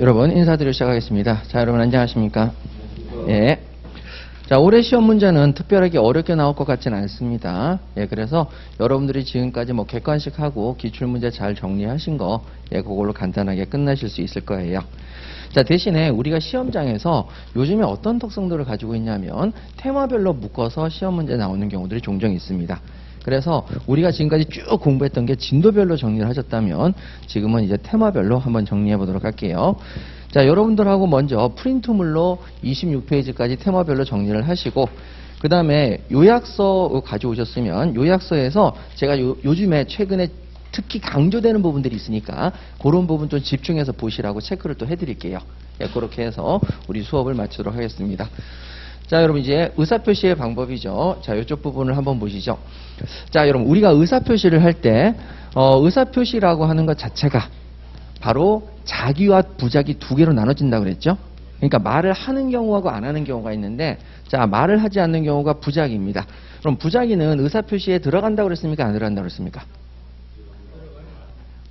여러분 인사드리고 시작하겠습니다. 자, 여러분 안녕하십니까? 예. 자, 올해 시험 문제는 특별하게 어렵게 나올 것 같지는 않습니다. 예, 그래서 여러분들이 지금까지 뭐 객관식하고 기출문제 잘 정리하신 거, 예, 그걸로 간단하게 끝나실 수 있을 거예요. 자, 대신에 우리가 시험장에서 요즘에 어떤 특성들을 가지고 있냐면 테마별로 묶어서 시험 문제 나오는 경우들이 종종 있습니다. 그래서 우리가 지금까지 쭉 공부했던 게 진도별로 정리를 하셨다면 지금은 이제 테마별로 한번 정리해 보도록 할게요. 자, 여러분들하고 먼저 프린트물로 26페이지까지 테마별로 정리를 하시고 그 다음에 요약서 가져오셨으면 요약서에서 제가 요즘에 최근에 특히 강조되는 부분들이 있으니까 그런 부분 좀 집중해서 보시라고 체크를 또 해드릴게요. 예, 그렇게 해서 우리 수업을 마치도록 하겠습니다. 자, 여러분 이제 의사표시의 방법이죠. 자, 이쪽 부분을 한번 보시죠. 자, 여러분 우리가 의사표시를 할 때 의사표시라고 하는 것 자체가 바로 자기와 부작이 두 개로 나눠진다고 그랬죠. 그러니까 말을 하는 경우하고 안 하는 경우가 있는데, 자, 말을 하지 않는 경우가 부작입니다. 그럼 부작위는 의사표시에 들어간다고 그랬습니까? 안 들어간다고 그랬습니까?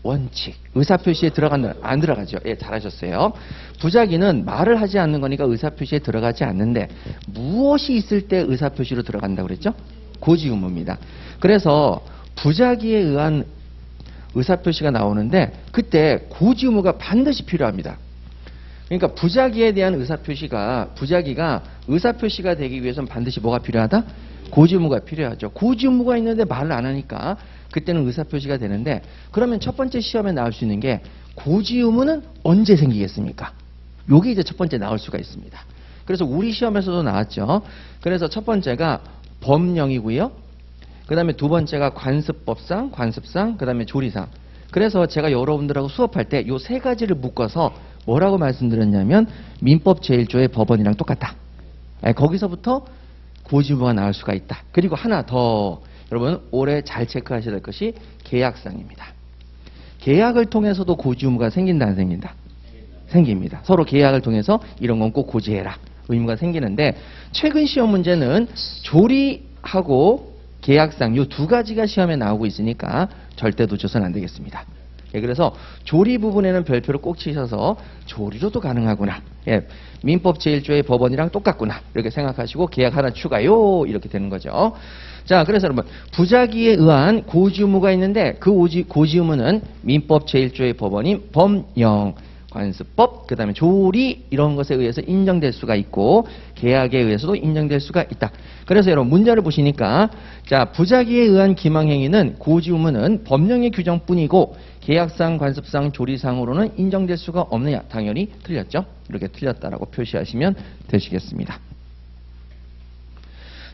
원칙. 의사표시에 들어간다, 안 들어가죠. 예, 잘하셨어요. 부작위는 말을 하지 않는 거니까 의사표시에 들어가지 않는데 무엇이 있을 때 의사표시로 들어간다고 그랬죠? 고지의무입니다. 그래서 부작위에 의한 의사표시가 나오는데 그때 고지의무가 반드시 필요합니다. 그러니까 부작위에 대한 의사표시가, 부작위가 의사표시가 되기 위해서는 반드시 뭐가 필요하다? 고지의무가 필요하죠. 고지의무가 있는데 말을 안 하니까 그때는 의사표시가 되는데, 그러면 첫 번째 시험에 나올 수 있는 게 고지의무는 언제 생기겠습니까? 요게 이제 첫 번째 나올 수가 있습니다. 그래서 우리 시험에서도 나왔죠. 그래서 첫 번째가 법령이고요. 그 다음에 두 번째가 관습법상, 관습상, 그 다음에 조리상. 그래서 제가 여러분들하고 수업할 때 요 세 가지를 묶어서 뭐라고 말씀드렸냐면 민법 제1조의 법원이랑 똑같다. 거기서부터 고지의무가 나올 수가 있다. 그리고 하나 더 여러분 올해 잘 체크하셔야 될 것이 계약상입니다. 계약을 통해서도 고지의무가 생긴다 안 생긴다? 생깁니다. 서로 계약을 통해서 이런 건 꼭 고지해라 의무가 생기는데, 최근 시험 문제는 조리하고 계약상 요 두 가지가 시험에 나오고 있으니까 절대 놓쳐서는 안 되겠습니다. 예, 그래서 조리 부분에는 별표를 꼭 치셔서 조리로도 가능하구나. 예, 민법 제1조의 법원이랑 똑같구나. 이렇게 생각하시고 계약 하나 추가요. 이렇게 되는 거죠. 자, 그래서 여러분 부작위에 의한 고지의무가 있는데 그 고지의무는 민법 제1조의 법원인 법령, 관습법, 그 다음에 조리 이런 것에 의해서 인정될 수가 있고 계약에 의해서도 인정될 수가 있다. 그래서 여러분 문제를 보시니까 자, 부작위에 의한 기망행위는 고지의무는 법령의 규정뿐이고 계약상, 관습상, 조리상으로는 인정될 수가 없느냐? 당연히 틀렸죠. 이렇게 틀렸다라고 표시하시면 되시겠습니다.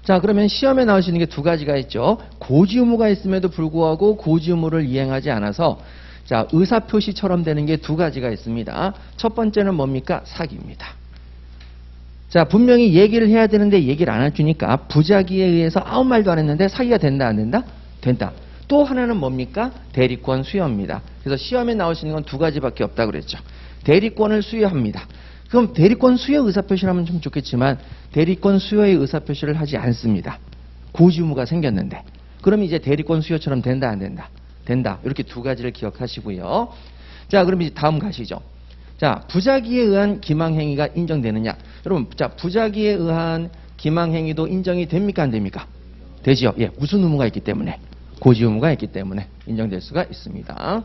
자, 그러면 시험에 나올 수 있는 게 두 가지가 있죠. 고지의무가 있음에도 불구하고 고지의무를 이행하지 않아서 자, 의사표시처럼 되는 게 두 가지가 있습니다. 첫 번째는 뭡니까? 사기입니다. 자, 분명히 얘기를 해야 되는데 얘기를 안 해주니까 부작위에 의해서 아무 말도 안 했는데 사기가 된다 안 된다? 된다. 또 하나는 뭡니까? 대리권 수여입니다. 그래서 시험에 나올 수 있는 건 두 가지밖에 없다고 그랬죠. 대리권을 수여합니다. 그럼 대리권 수여 의사표시를 하면 좀 좋겠지만 대리권 수여의 의사표시를 하지 않습니다. 고지의무가 생겼는데. 그럼 이제 대리권 수여처럼 된다 안 된다? 된다. 이렇게 두 가지를 기억하시고요. 자, 그럼 이제 다음 가시죠. 자, 부작위에 의한 기망행위가 인정되느냐? 여러분, 자, 부작위에 의한 기망행위도 인정이 됩니까 안 됩니까? 되지요. 예, 무슨 의무가 있기 때문에? 고지의무가 있기 때문에 인정될 수가 있습니다.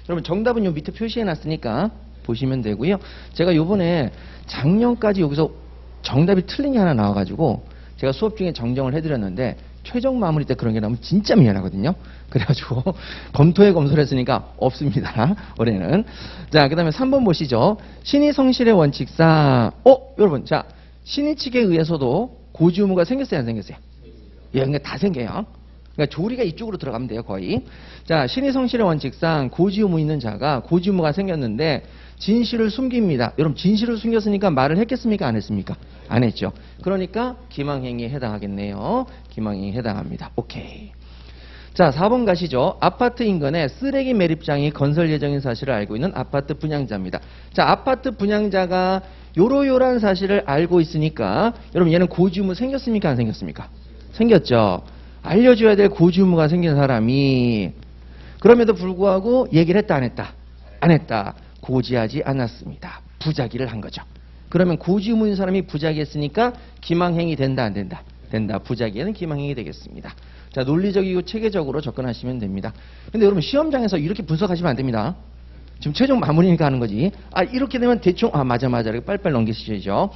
여러분 정답은 요 밑에 표시해 놨으니까 보시면 되고요. 제가 요번에 작년까지 여기서 정답이 틀린 게 하나 나와가지고 제가 수업 중에 정정을 해드렸는데 최종 마무리 때 그런 게 나오면 진짜 미안하거든요. 그래가지고 검토에 검토를 했으니까 없습니다. 올해는. 자, 그 다음에 3번 보시죠. 신의 성실의 원칙상 여러분 자, 신의 측에 의해서도 고지의무가 생겼어요 안 생겼어요? 예, 그러니까 다 생겨요. 그러니까 조리가 이쪽으로 들어가면 돼요 거의. 자, 신의 성실의 원칙상 고지의무 있는 자가 고지의무가 생겼는데 진실을 숨깁니다. 여러분 진실을 숨겼으니까 말을 했겠습니까 안 했습니까? 안 했죠. 그러니까 기망행위에 해당하겠네요. 기망행위에 해당합니다. 오케이. 자, 4번 가시죠. 아파트 인근에 쓰레기 매립장이 건설 예정인 사실을 알고 있는 아파트 분양자입니다. 자, 아파트 분양자가 요러요러한 사실을 알고 있으니까 여러분 얘는 고지의무 생겼습니까 안 생겼습니까? 생겼죠. 알려줘야 될 고지의무가 생긴 사람이 그럼에도 불구하고 얘기를 했다 안 했다? 안 했다. 고지하지 않았습니다. 부작위를 한 거죠. 그러면 고지의무인 사람이 부작위했으니까 기망행위 된다 안 된다? 된다. 부작위에는 기망행위 되겠습니다. 자, 논리적이고 체계적으로 접근하시면 됩니다. 근데 여러분 시험장에서 이렇게 분석하시면 안 됩니다. 지금 최종 마무리니까 하는 거지. 이렇게 되면 대충 맞아 이렇게 빨리빨리 넘기시죠.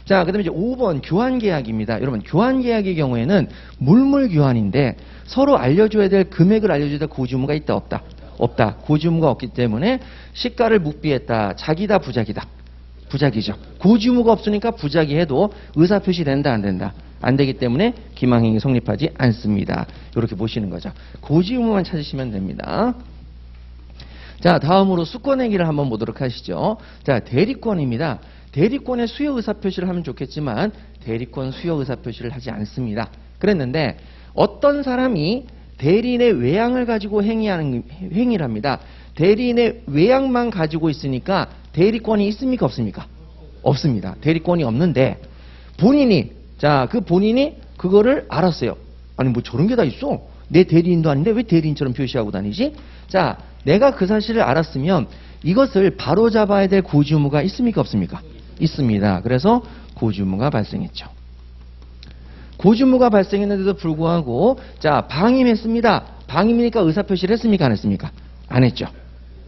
자, 그다음에 이제 5번 교환계약입니다. 여러분 교환계약의 경우에는 물물교환인데 서로 알려줘야 될 금액을 알려줘야 될 고지의무가 있다 없다? 없다. 고지의무가 없기 때문에 시가를 묵비했다. 자기다 부작이다. 부작이죠. 고지의무가 없으니까 부작위해도 의사표시 된다 안 된다? 안 되기 때문에 기망행위 성립하지 않습니다. 이렇게 보시는 거죠. 고지의무만 찾으시면 됩니다. 자, 다음으로 수권행위를 한번 보도록 하시죠. 자, 대리권입니다. 대리권의 수여 의사표시를 하면 좋겠지만 대리권 수여 의사표시를 하지 않습니다. 그랬는데 어떤 사람이 대리인의 외양을 가지고 행위하는 행위를 합니다. 대리인의 외양만 가지고 있으니까 대리권이 있습니까 없습니까? 없습니다. 대리권이 없는데 본인이 그 본인이 그거를 알았어요. 아니 뭐 저런 게 다 있어? 내 대리인도 아닌데 왜 대리인처럼 표시하고 다니지? 자, 내가 그 사실을 알았으면 이것을 바로잡아야 될 고지의무가 있습니까 없습니까? 있습니다. 그래서 고지의무가 발생했죠. 고지의무가 발생했는데도 불구하고 방임했습니다. 방임이니까 의사표시를 했습니까 안 했습니까? 안 했죠.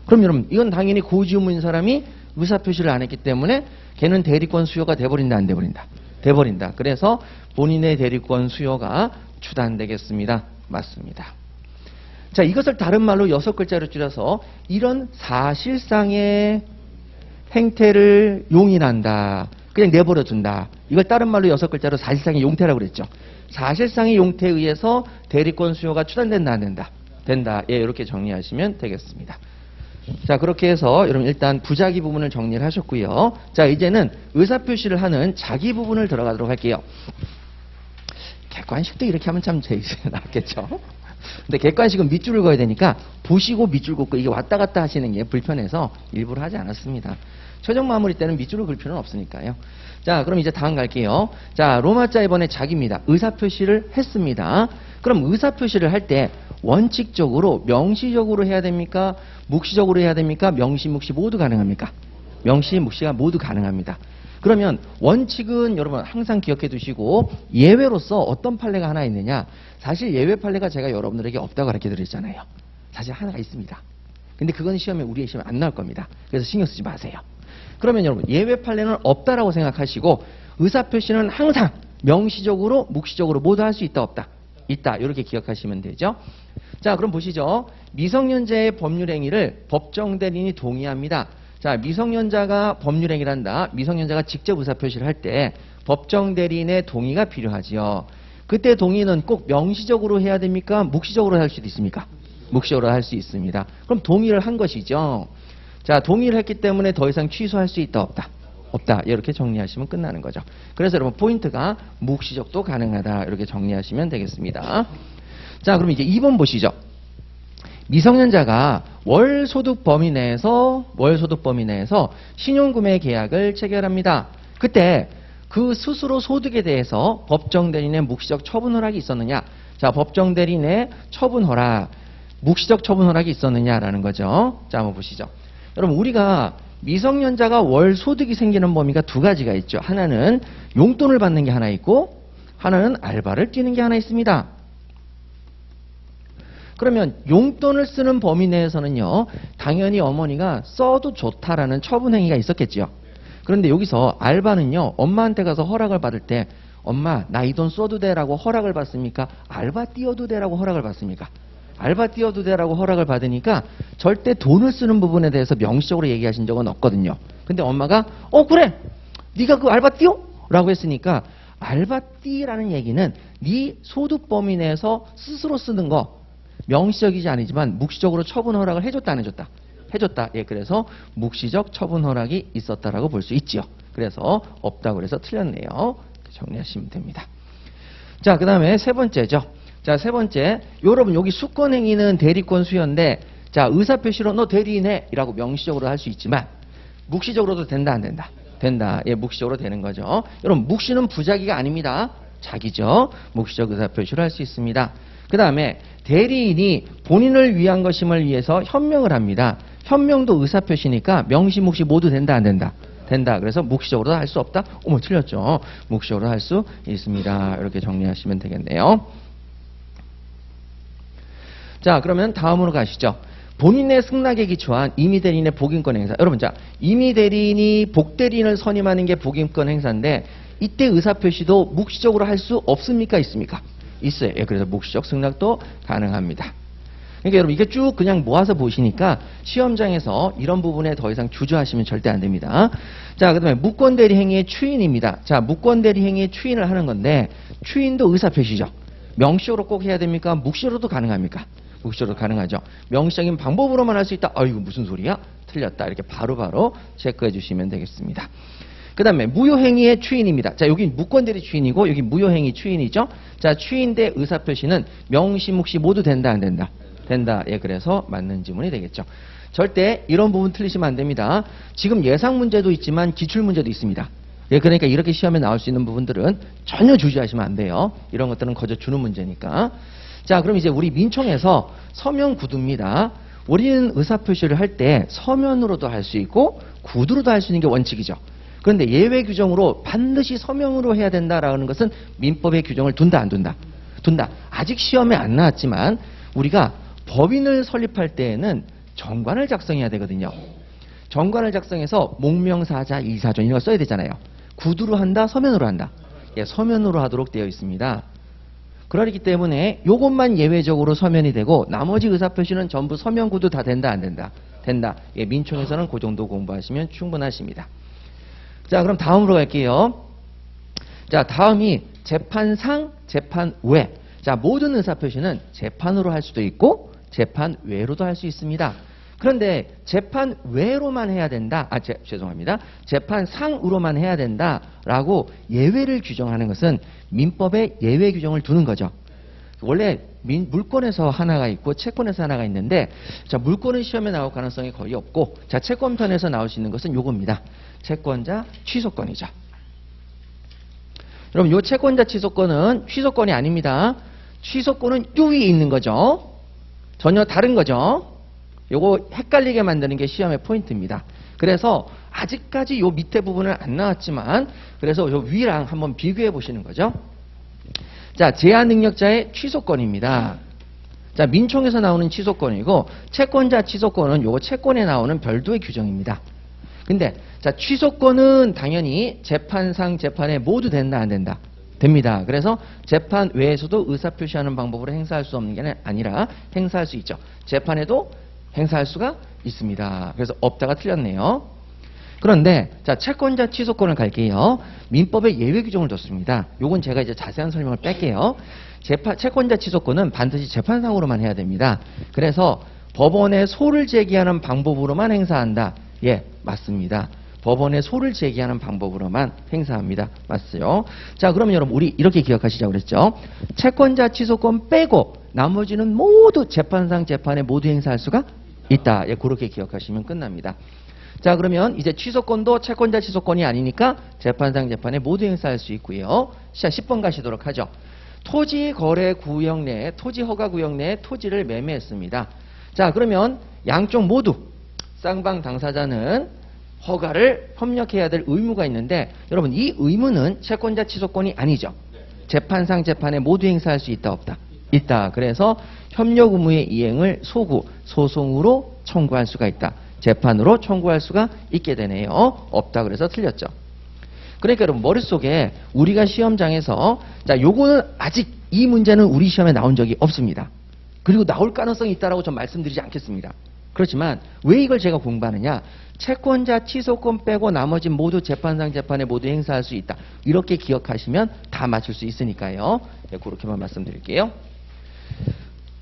그럼 여러분 이건 당연히 고지의무인 사람이 의사표시를 안 했기 때문에 걔는 대리권 수요가 돼버린다 안 돼버린다? 돼버린다. 그래서 본인의 대리권 수요가 추단되겠습니다. 맞습니다. 자, 이것을 다른 말로 6글자로 줄여서 이런 사실상의 행태를 용인한다. 그냥 내버려둔다. 이걸 다른 말로 6글자로 사실상의 용태라고 그랬죠. 사실상의 용태에 의해서 대리권 수요가 추단된다 안 된다? 된다. 예, 이렇게 정리하시면 되겠습니다. 자, 그렇게 해서 여러분 일단 부작위 부분을 정리를 하셨고요. 자, 이제는 의사표시를 하는 자기 부분을 들어가도록 할게요. 객관식도 이렇게 하면 참 제일 낫겠죠. 근데 객관식은 밑줄을 그어야 되니까 보시고 밑줄 긋고 이게 왔다 갔다 하시는 게 불편해서 일부러 하지 않았습니다. 최종 마무리 때는 밑줄을 그을 필요는 없으니까요. 자, 그럼 이제 다음 갈게요. 자, 로마자 이번에 자기입니다. 의사표시를 했습니다. 그럼 의사표시를 할 때 원칙적으로 명시적으로 해야 됩니까? 묵시적으로 해야 됩니까? 명시, 묵시 모두 가능합니까? 명시, 묵시가 모두 가능합니다. 그러면 원칙은 여러분 항상 기억해 두시고 예외로서 어떤 판례가 하나 있느냐? 사실 예외 판례가 제가 여러분들에게 없다고 가르쳐 드렸잖아요. 사실 하나가 있습니다. 근데 그건 우리의 시험에 안 나올 겁니다. 그래서 신경 쓰지 마세요. 그러면 여러분 예외 판례는 없다라고 생각하시고 의사표시는 항상 명시적으로 묵시적으로 모두 할 수 있다 없다? 있다. 이렇게 기억하시면 되죠. 자, 그럼 보시죠. 미성년자의 법률행위를 법정대리인이 동의합니다. 자, 미성년자가 법률행위를 한다. 미성년자가 직접 의사표시를 할 때 법정대리인의 동의가 필요하지요. 그때 동의는 꼭 명시적으로 해야 됩니까? 묵시적으로 할 수도 있습니까? 묵시적으로 할 수 있습니다. 그럼 동의를 한 것이죠. 자, 동의를 했기 때문에 더 이상 취소할 수 있다 없다? 없다. 이렇게 정리하시면 끝나는 거죠. 그래서 여러분 포인트가 묵시적도 가능하다. 이렇게 정리하시면 되겠습니다. 자, 그럼 이제 2번 보시죠. 미성년자가 월소득 범위 내에서 신용구매 계약을 체결합니다. 그때 그 스스로 소득에 대해서 법정대리인의 묵시적 처분 허락이 있었느냐? 자, 법정대리인의 처분 허락, 묵시적 처분 허락이 있었느냐라는 거죠. 자, 한번 보시죠. 여러분 우리가 미성년자가 월 소득이 생기는 범위가 두 가지가 있죠. 하나는 용돈을 받는 게 하나 있고 하나는 알바를 뛰는 게 하나 있습니다. 그러면 용돈을 쓰는 범위 내에서는요. 당연히 어머니가 써도 좋다라는 처분 행위가 있었겠죠. 그런데 여기서 알바는요. 엄마한테 가서 허락을 받을 때 엄마 나 이 돈 써도 돼라고 허락을 받습니까? 알바 뛰어도 돼라고 허락을 받습니까? 알바 뛰어도 돼라고 허락을 받으니까 절대 돈을 쓰는 부분에 대해서 명시적으로 얘기하신 적은 없거든요. 근데 엄마가 그래 네가 그 알바 뛰어? 라고 했으니까 알바 뛰라는 얘기는 네 소득 범위 내에서 스스로 쓰는 거 명시적이지 아니지만 묵시적으로 처분 허락을 해줬다 안 해줬다? 해줬다. 예, 그래서 묵시적 처분 허락이 있었다라고 볼 수 있죠. 그래서 없다고 그래서 틀렸네요. 정리하시면 됩니다. 자, 그 다음에 세 번째죠. 자, 세 번째. 여러분 여기 수권행위는 대리권 수여인데 자, 의사표시로 너 대리인해 이라고 명시적으로 할 수 있지만 묵시적으로도 된다 안 된다? 된다. 예, 묵시적으로 되는 거죠. 여러분 묵시는 부작위가 아닙니다. 자기죠. 묵시적 의사표시를 할 수 있습니다. 그 다음에 대리인이 본인을 위한 것임을 위해서 현명을 합니다. 현명도 의사표시니까 명시, 묵시 모두 된다, 안 된다? 된다. 그래서 묵시적으로도 할 수 없다? 어머, 틀렸죠. 묵시적으로 할 수 있습니다. 이렇게 정리하시면 되겠네요. 자, 그러면 다음으로 가시죠. 본인의 승낙에 기초한 임의대리인의 복임권 행사. 여러분, 자, 임의대리인이 복대리인을 선임하는 게 복임권 행사인데 이때 의사표시도 묵시적으로 할 수 없습니까? 있습니까? 있어요. 예, 그래서 묵시적 승낙도 가능합니다. 그러니까 여러분, 이게 쭉 그냥 모아서 보시니까 시험장에서 이런 부분에 더 이상 주저하시면 절대 안 됩니다. 자, 그 다음에 무권대리 행위의 추인입니다. 자, 무권대리 행위의 추인을 하는 건데 추인도 의사표시죠. 명시적으로 꼭 해야 됩니까? 묵시적으로도 가능합니까? 묵시적으로 가능하죠. 명시적인 방법으로만 할 수 있다. 이거 무슨 소리야? 틀렸다. 이렇게 바로바로 체크해 주시면 되겠습니다. 그 다음에 무효행위의 추인입니다. 자, 여기 무권대리 추인이고 여기 무효행위 추인이죠. 자, 추인 대 의사표시는 명시, 묵시 모두 된다, 안 된다? 된다. 예, 그래서 맞는 지문이 되겠죠. 절대 이런 부분 틀리시면 안 됩니다. 지금 예상 문제도 있지만 기출 문제도 있습니다. 예, 그러니까 이렇게 시험에 나올 수 있는 부분들은 전혀 주저하시면 안 돼요. 이런 것들은 거저 주는 문제니까. 자, 그럼 이제 우리 민총에서 서면 구두입니다. 우리는 의사표시를 할 때 서면으로도 할 수 있고 구두로도 할 수 있는 게 원칙이죠. 그런데 예외 규정으로 반드시 서면으로 해야 된다라는 것은 민법의 규정을 둔다, 안 둔다? 둔다. 아직 시험에 안 나왔지만 우리가 법인을 설립할 때에는 정관을 작성해야 되거든요. 정관을 작성해서 목명사자, 이사전 이런 거 써야 되잖아요. 구두로 한다, 서면으로 한다? 예, 서면으로 하도록 되어 있습니다. 그러기 때문에 이것만 예외적으로 서면이 되고 나머지 의사표시는 전부 서면 구두 다 된다, 안 된다? 된다. 예, 민총에서는 그 정도 공부하시면 충분하십니다. 자, 그럼 다음으로 갈게요. 자, 다음이 재판상, 재판 외. 자, 모든 의사표시는 재판으로 할 수도 있고 재판 외로도 할 수 있습니다. 그런데 재판 외로만 해야 된다. 죄송합니다. 재판상으로만 해야 된다라고 예외를 규정하는 것은 민법에 예외 규정을 두는 거죠. 원래 물권에서 하나가 있고 채권에서 하나가 있는데, 자, 물권은 시험에 나올 가능성이 거의 없고, 자, 채권편에서 나올 수 있는 것은 요겁니다. 채권자 취소권이죠. 여러분, 요 채권자 취소권은 취소권이 아닙니다. 취소권은 요 위에 있는 거죠. 전혀 다른 거죠. 요거 헷갈리게 만드는 게 시험의 포인트입니다. 그래서 아직까지 요 밑에 부분은 안 나왔지만, 그래서 요 위랑 한번 비교해 보시는 거죠. 자, 제한 능력자의 취소권입니다. 자, 민총에서 나오는 취소권이고, 채권자 취소권은 요거 채권에 나오는 별도의 규정입니다. 근데, 자, 취소권은 당연히 재판상, 재판에 모두 된다, 안 된다? 됩니다. 그래서 재판 외에서도 의사표시하는 방법으로 행사할 수 없는 게 아니라 행사할 수 있죠. 재판에도 행사할 수가 있습니다. 그래서 없다가 틀렸네요. 그런데 자, 채권자 취소권을 갈게요. 민법에 예외 규정을 뒀습니다. 요건 제가 이제 자세한 설명을 뺄게요. 채권자 취소권은 반드시 재판상으로만 해야 됩니다. 그래서 법원에 소를 제기하는 방법으로만 행사한다. 예, 맞습니다. 법원에 소를 제기하는 방법으로만 행사합니다. 맞어요. 자, 그러면 여러분 우리 이렇게 기억하시자고 그랬죠. 채권자 취소권 빼고 나머지는 모두 재판상 재판에 모두 행사할 수가 있다. 예, 그렇게 기억하시면 끝납니다. 자, 그러면 이제 취소권도 채권자 취소권이 아니니까 재판상 재판에 모두 행사할 수 있고요. 자, 10번 가시도록 하죠. 토지 거래 구역 내에, 토지 허가 구역 내에 토지를 매매했습니다. 자, 그러면 양쪽 모두 쌍방 당사자는 허가를 협력해야 될 의무가 있는데, 여러분 이 의무는 채권자 취소권이 아니죠. 재판상 재판에 모두 행사할 수 있다, 없다? 있다. 그래서 협력 의무의 이행을 소구, 소송으로 청구할 수가 있다. 재판으로 청구할 수가 있게 되네요. 없다. 그래서 틀렸죠. 그러니까 여러분 머릿속에 우리가 시험장에서, 자, 요거는 아직 이 문제는 우리 시험에 나온 적이 없습니다. 그리고 나올 가능성이 있다라고 전 말씀드리지 않겠습니다. 그렇지만 왜 이걸 제가 공부하느냐? 채권자 취소권 빼고 나머지 모두 재판상 재판에 모두 행사할 수 있다. 이렇게 기억하시면 다 맞출 수 있으니까요. 네, 그렇게만 말씀드릴게요.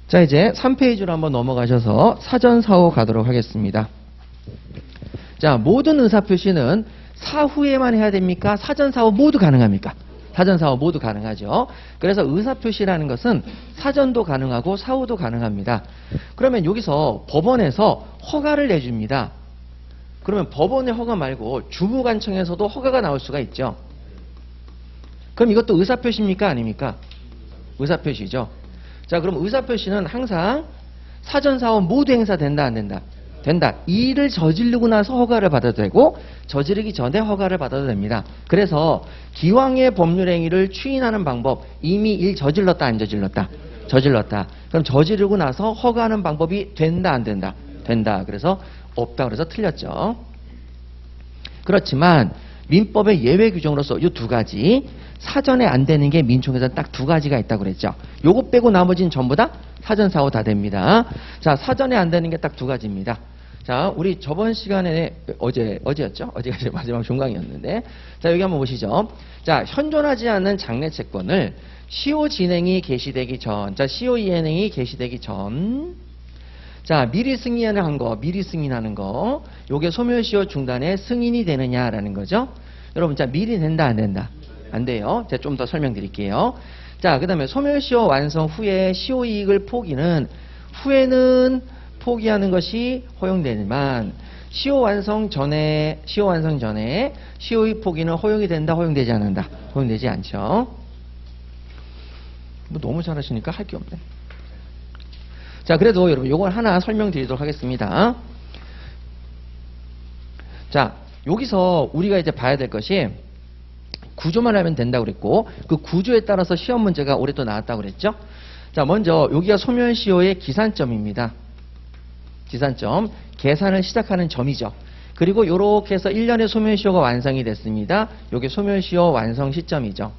자, 이제 3페이지로 한번 넘어가셔서 사전사후 가도록 하겠습니다. 자, 모든 의사표시는 사후에만 해야 됩니까? 사전사후 모두 가능합니까? 사전사후 모두 가능하죠. 그래서 의사표시라는 것은 사전도 가능하고 사후도 가능합니다. 그러면 여기서 법원에서 허가를 내줍니다. 그러면 법원의 허가 말고 주무관청에서도 허가가 나올 수가 있죠. 그럼 이것도 의사표시입니까? 아닙니까? 의사표시죠. 자, 그럼 의사표시는 항상 사전사후 모두 행사된다, 안 된다? 된다. 일을 저지르고 나서 허가를 받아도 되고 저지르기 전에 허가를 받아도 됩니다. 그래서 기왕의 법률행위를 추인하는 방법, 이미 일 저질렀다 안 저질렀다? 저질렀다. 그럼 저지르고 나서 허가하는 방법이 된다 안 된다? 된다. 그래서 없다. 그래서 틀렸죠. 그렇지만 민법의 예외 규정으로서 이 두 가지, 사전에 안 되는 게 민총에서 딱 두 가지가 있다고 그랬죠. 요거 빼고 나머지는 전부 다 사전 사고 다 됩니다. 자, 사전에 안 되는 게 딱 두 가지입니다. 자, 우리 저번 시간에 어제였죠? 어제가 이제 마지막 종강이었는데, 자, 여기 한번 보시죠. 자, 현존하지 않는 장래 채권을 시효 진행이 개시되기 전, 자, 시효 이행이 개시되기 전, 자, 미리 승인하는 거, 미리 승인하는 거, 요게 소멸시효 중단의 승인이 되느냐라는 거죠. 여러분, 자, 미리 된다 안 된다? 안 돼요. 제가 좀 더 설명드릴게요. 자, 그 다음에 소멸시효 완성 후에 시효이익을 포기는, 후에는 포기하는 것이 허용되지만 시효 완성 전에 시효이익 포기는 허용이 된다, 허용되지 않는다? 허용되지 않죠. 뭐 너무 잘하시니까 할 게 없네. 자, 그래도 여러분 요걸 하나 설명드리도록 하겠습니다. 자, 여기서 우리가 이제 봐야 될 것이 구조만 하면 된다고 그랬고, 그 구조에 따라서 시험 문제가 올해 또 나왔다고 그랬죠. 자, 먼저 여기가 소멸시효의 기산점입니다. 기산점, 계산을 시작하는 점이죠. 그리고 요렇게 해서 1년에 소멸시효가 완성이 됐습니다. 요게 소멸시효 완성 시점이죠.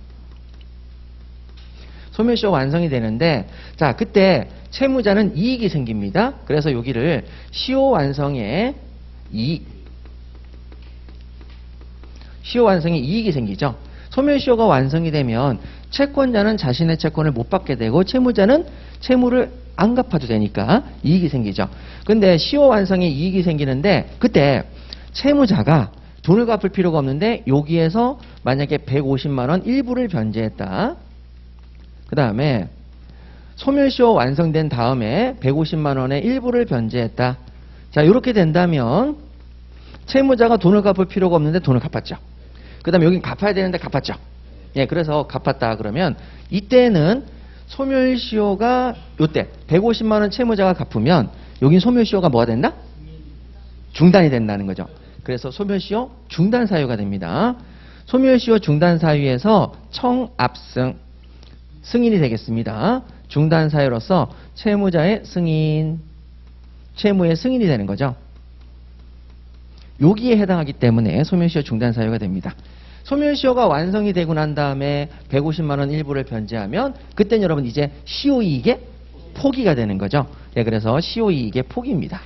소멸시효 완성이 되는데, 자, 그때 채무자는 이익이 생깁니다. 그래서 여기를 시효 완성에 시효 완성에 이익이 생기죠. 소멸시효가 완성이 되면 채권자는 자신의 채권을 못 받게 되고 채무자는 채무를 안 갚아도 되니까 이익이 생기죠. 근데 시효 완성에 이익이 생기는데 그때 채무자가 돈을 갚을 필요가 없는데 여기에서 만약에 150만 원 일부를 변제했다. 그 다음에 소멸시효 완성된 다음에 150만 원의 일부를 변제했다. 자, 이렇게 된다면 채무자가 돈을 갚을 필요가 없는데 돈을 갚았죠. 그 다음에 여긴 갚아야 되는데 갚았죠. 예, 그래서 갚았다 그러면 이때는 소멸시효가 요때 150만 원 채무자가 갚으면 여긴 소멸시효가 뭐가 된다? 중단이 된다는 거죠. 그래서 소멸시효 중단 사유가 됩니다. 소멸시효 중단 사유에서 청압승 승인이 되겠습니다. 중단 사유로서 채무자의 승인, 채무의 승인이 되는 거죠. 여기에 해당하기 때문에 소멸시효 중단 사유가 됩니다. 소멸시효가 완성이 되고 난 다음에 150만 원 일부를 변제하면 그때는 여러분 이제 시효이익의 포기가 되는 거죠. 네, 그래서 시효이익의 포기입니다.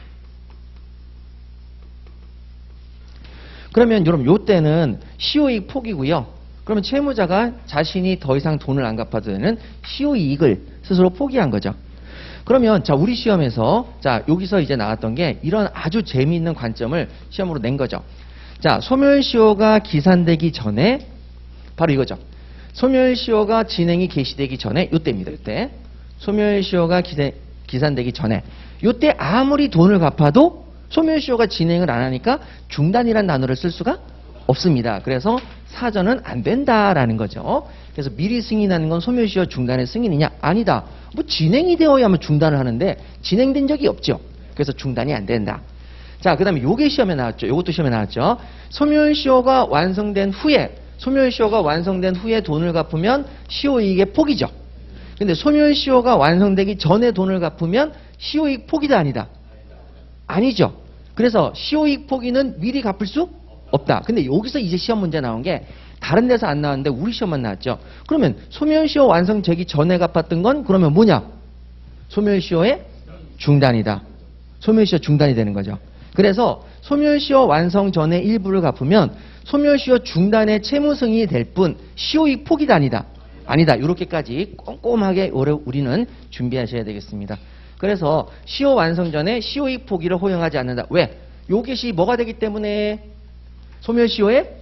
그러면 여러분 요때는 시효이익 포기고요. 그러면 채무자가 자신이 더 이상 돈을 안 갚아도 되는 시효이익을 스스로 포기한 거죠. 그러면 자, 우리 시험에서 자, 여기서 이제 나왔던 게 이런 아주 재미있는 관점을 시험으로 낸 거죠. 자, 소멸시효가 기산되기 전에 바로 이거죠. 소멸시효가 진행이 개시되기 전에 요때입니다. 요때 소멸시효가 기산되기 전에 요때 아무리 돈을 갚아도 소멸시효가 진행을 안 하니까 중단이라는 단어를 쓸 수가 없습니다. 그래서 사전은 안 된다라는 거죠. 그래서 미리 승인하는 건 소멸시효 중단의 승인이냐? 아니다. 뭐 진행이 되어야만 중단을 하는데 진행된 적이 없죠. 그래서 중단이 안 된다. 자, 그 다음에 요게 시험에 나왔죠. 요것도 시험에 나왔죠. 소멸시효가 완성된 후에 돈을 갚으면 시효이익의 포기죠. 근데 소멸시효가 완성되기 전에 돈을 갚으면 시효이익 포기다 아니다? 아니죠. 그래서 시효이익 포기는 미리 갚을 수 없다. 근데 여기서 이제 시험 문제 나온 게 다른 데서 안 나왔는데 우리 시험만 나왔죠. 그러면 소멸시효 완성되기 전에 갚았던 건 그러면 뭐냐? 소멸시효의 중단이다. 소멸시효 중단이 되는 거죠. 그래서 소멸시효 완성 전에 일부를 갚으면 소멸시효 중단의 채무 승인이 될 뿐 시효이익 포기다 아니다? 아니다. 이렇게까지 꼼꼼하게 우리는 준비하셔야 되겠습니다. 그래서 시효 완성 전에 시효이익 포기를 허용하지 않는다. 왜? 요것이 뭐가 되기 때문에? 소멸시효의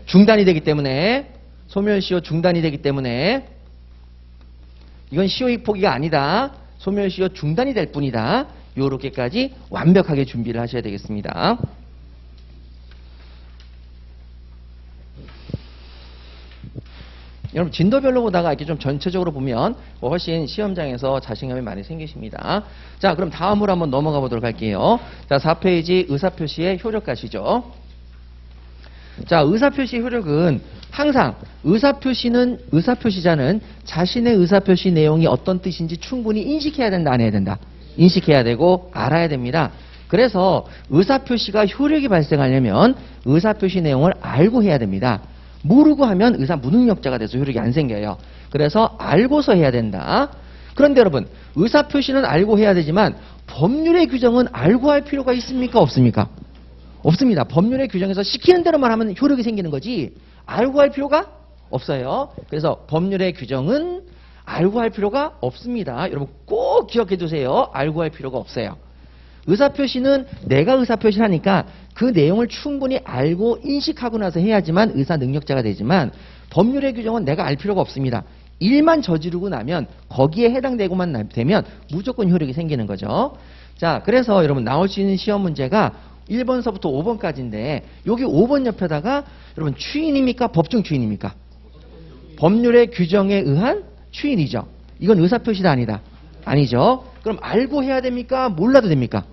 중단이 되기 때문에, 소멸시효 중단이 되기 때문에 이건 시효이익 포기가 아니다. 소멸시효 중단이 될 뿐이다. 요렇게까지 완벽하게 준비를 하셔야 되겠습니다. 여러분 진도별로 보다가 이렇게 좀 전체적으로 보면 훨씬 시험장에서 자신감이 많이 생기십니다. 자, 그럼 다음으로 한번 넘어가 보도록 할게요. 자, 4페이지 의사표시의 효력 가시죠. 자, 의사표시 효력은 항상 의사표시자는 자신의 의사표시 내용이 어떤 뜻인지 충분히 인식해야 된다, 안 해야 된다? 인식해야 되고 알아야 됩니다. 그래서 의사표시가 효력이 발생하려면 의사표시 내용을 알고 해야 됩니다. 모르고 하면 의사 무능력자가 돼서 효력이 안 생겨요. 그래서 알고서 해야 된다. 그런데 여러분, 의사표시는 알고 해야 되지만 법률의 규정은 알고 할 필요가 있습니까? 없습니까? 없습니다. 법률의 규정에서 시키는 대로만 하면 효력이 생기는 거지 알고 할 필요가 없어요. 그래서 법률의 규정은 알고 할 필요가 없습니다. 여러분 꼭 기억해 두세요. 알고 할 필요가 없어요. 의사표시는 내가 의사표시를 하니까 그 내용을 충분히 알고 인식하고 나서 해야지만 의사 능력자가 되지만 법률의 규정은 내가 알 필요가 없습니다. 일만 저지르고 나면 거기에 해당되고만 되면 무조건 효력이 생기는 거죠. 자, 그래서 여러분 나올 수 있는 시험 문제가 1번서부터 5번까지인데 여기 5번 옆에다가 여러분 추인입니까? 법정 추인입니까? 법률의 규정에 의한 추인이죠. 이건 의사표시다 아니다? 아니죠. 그럼 알고 해야 됩니까? 몰라도 됩니까?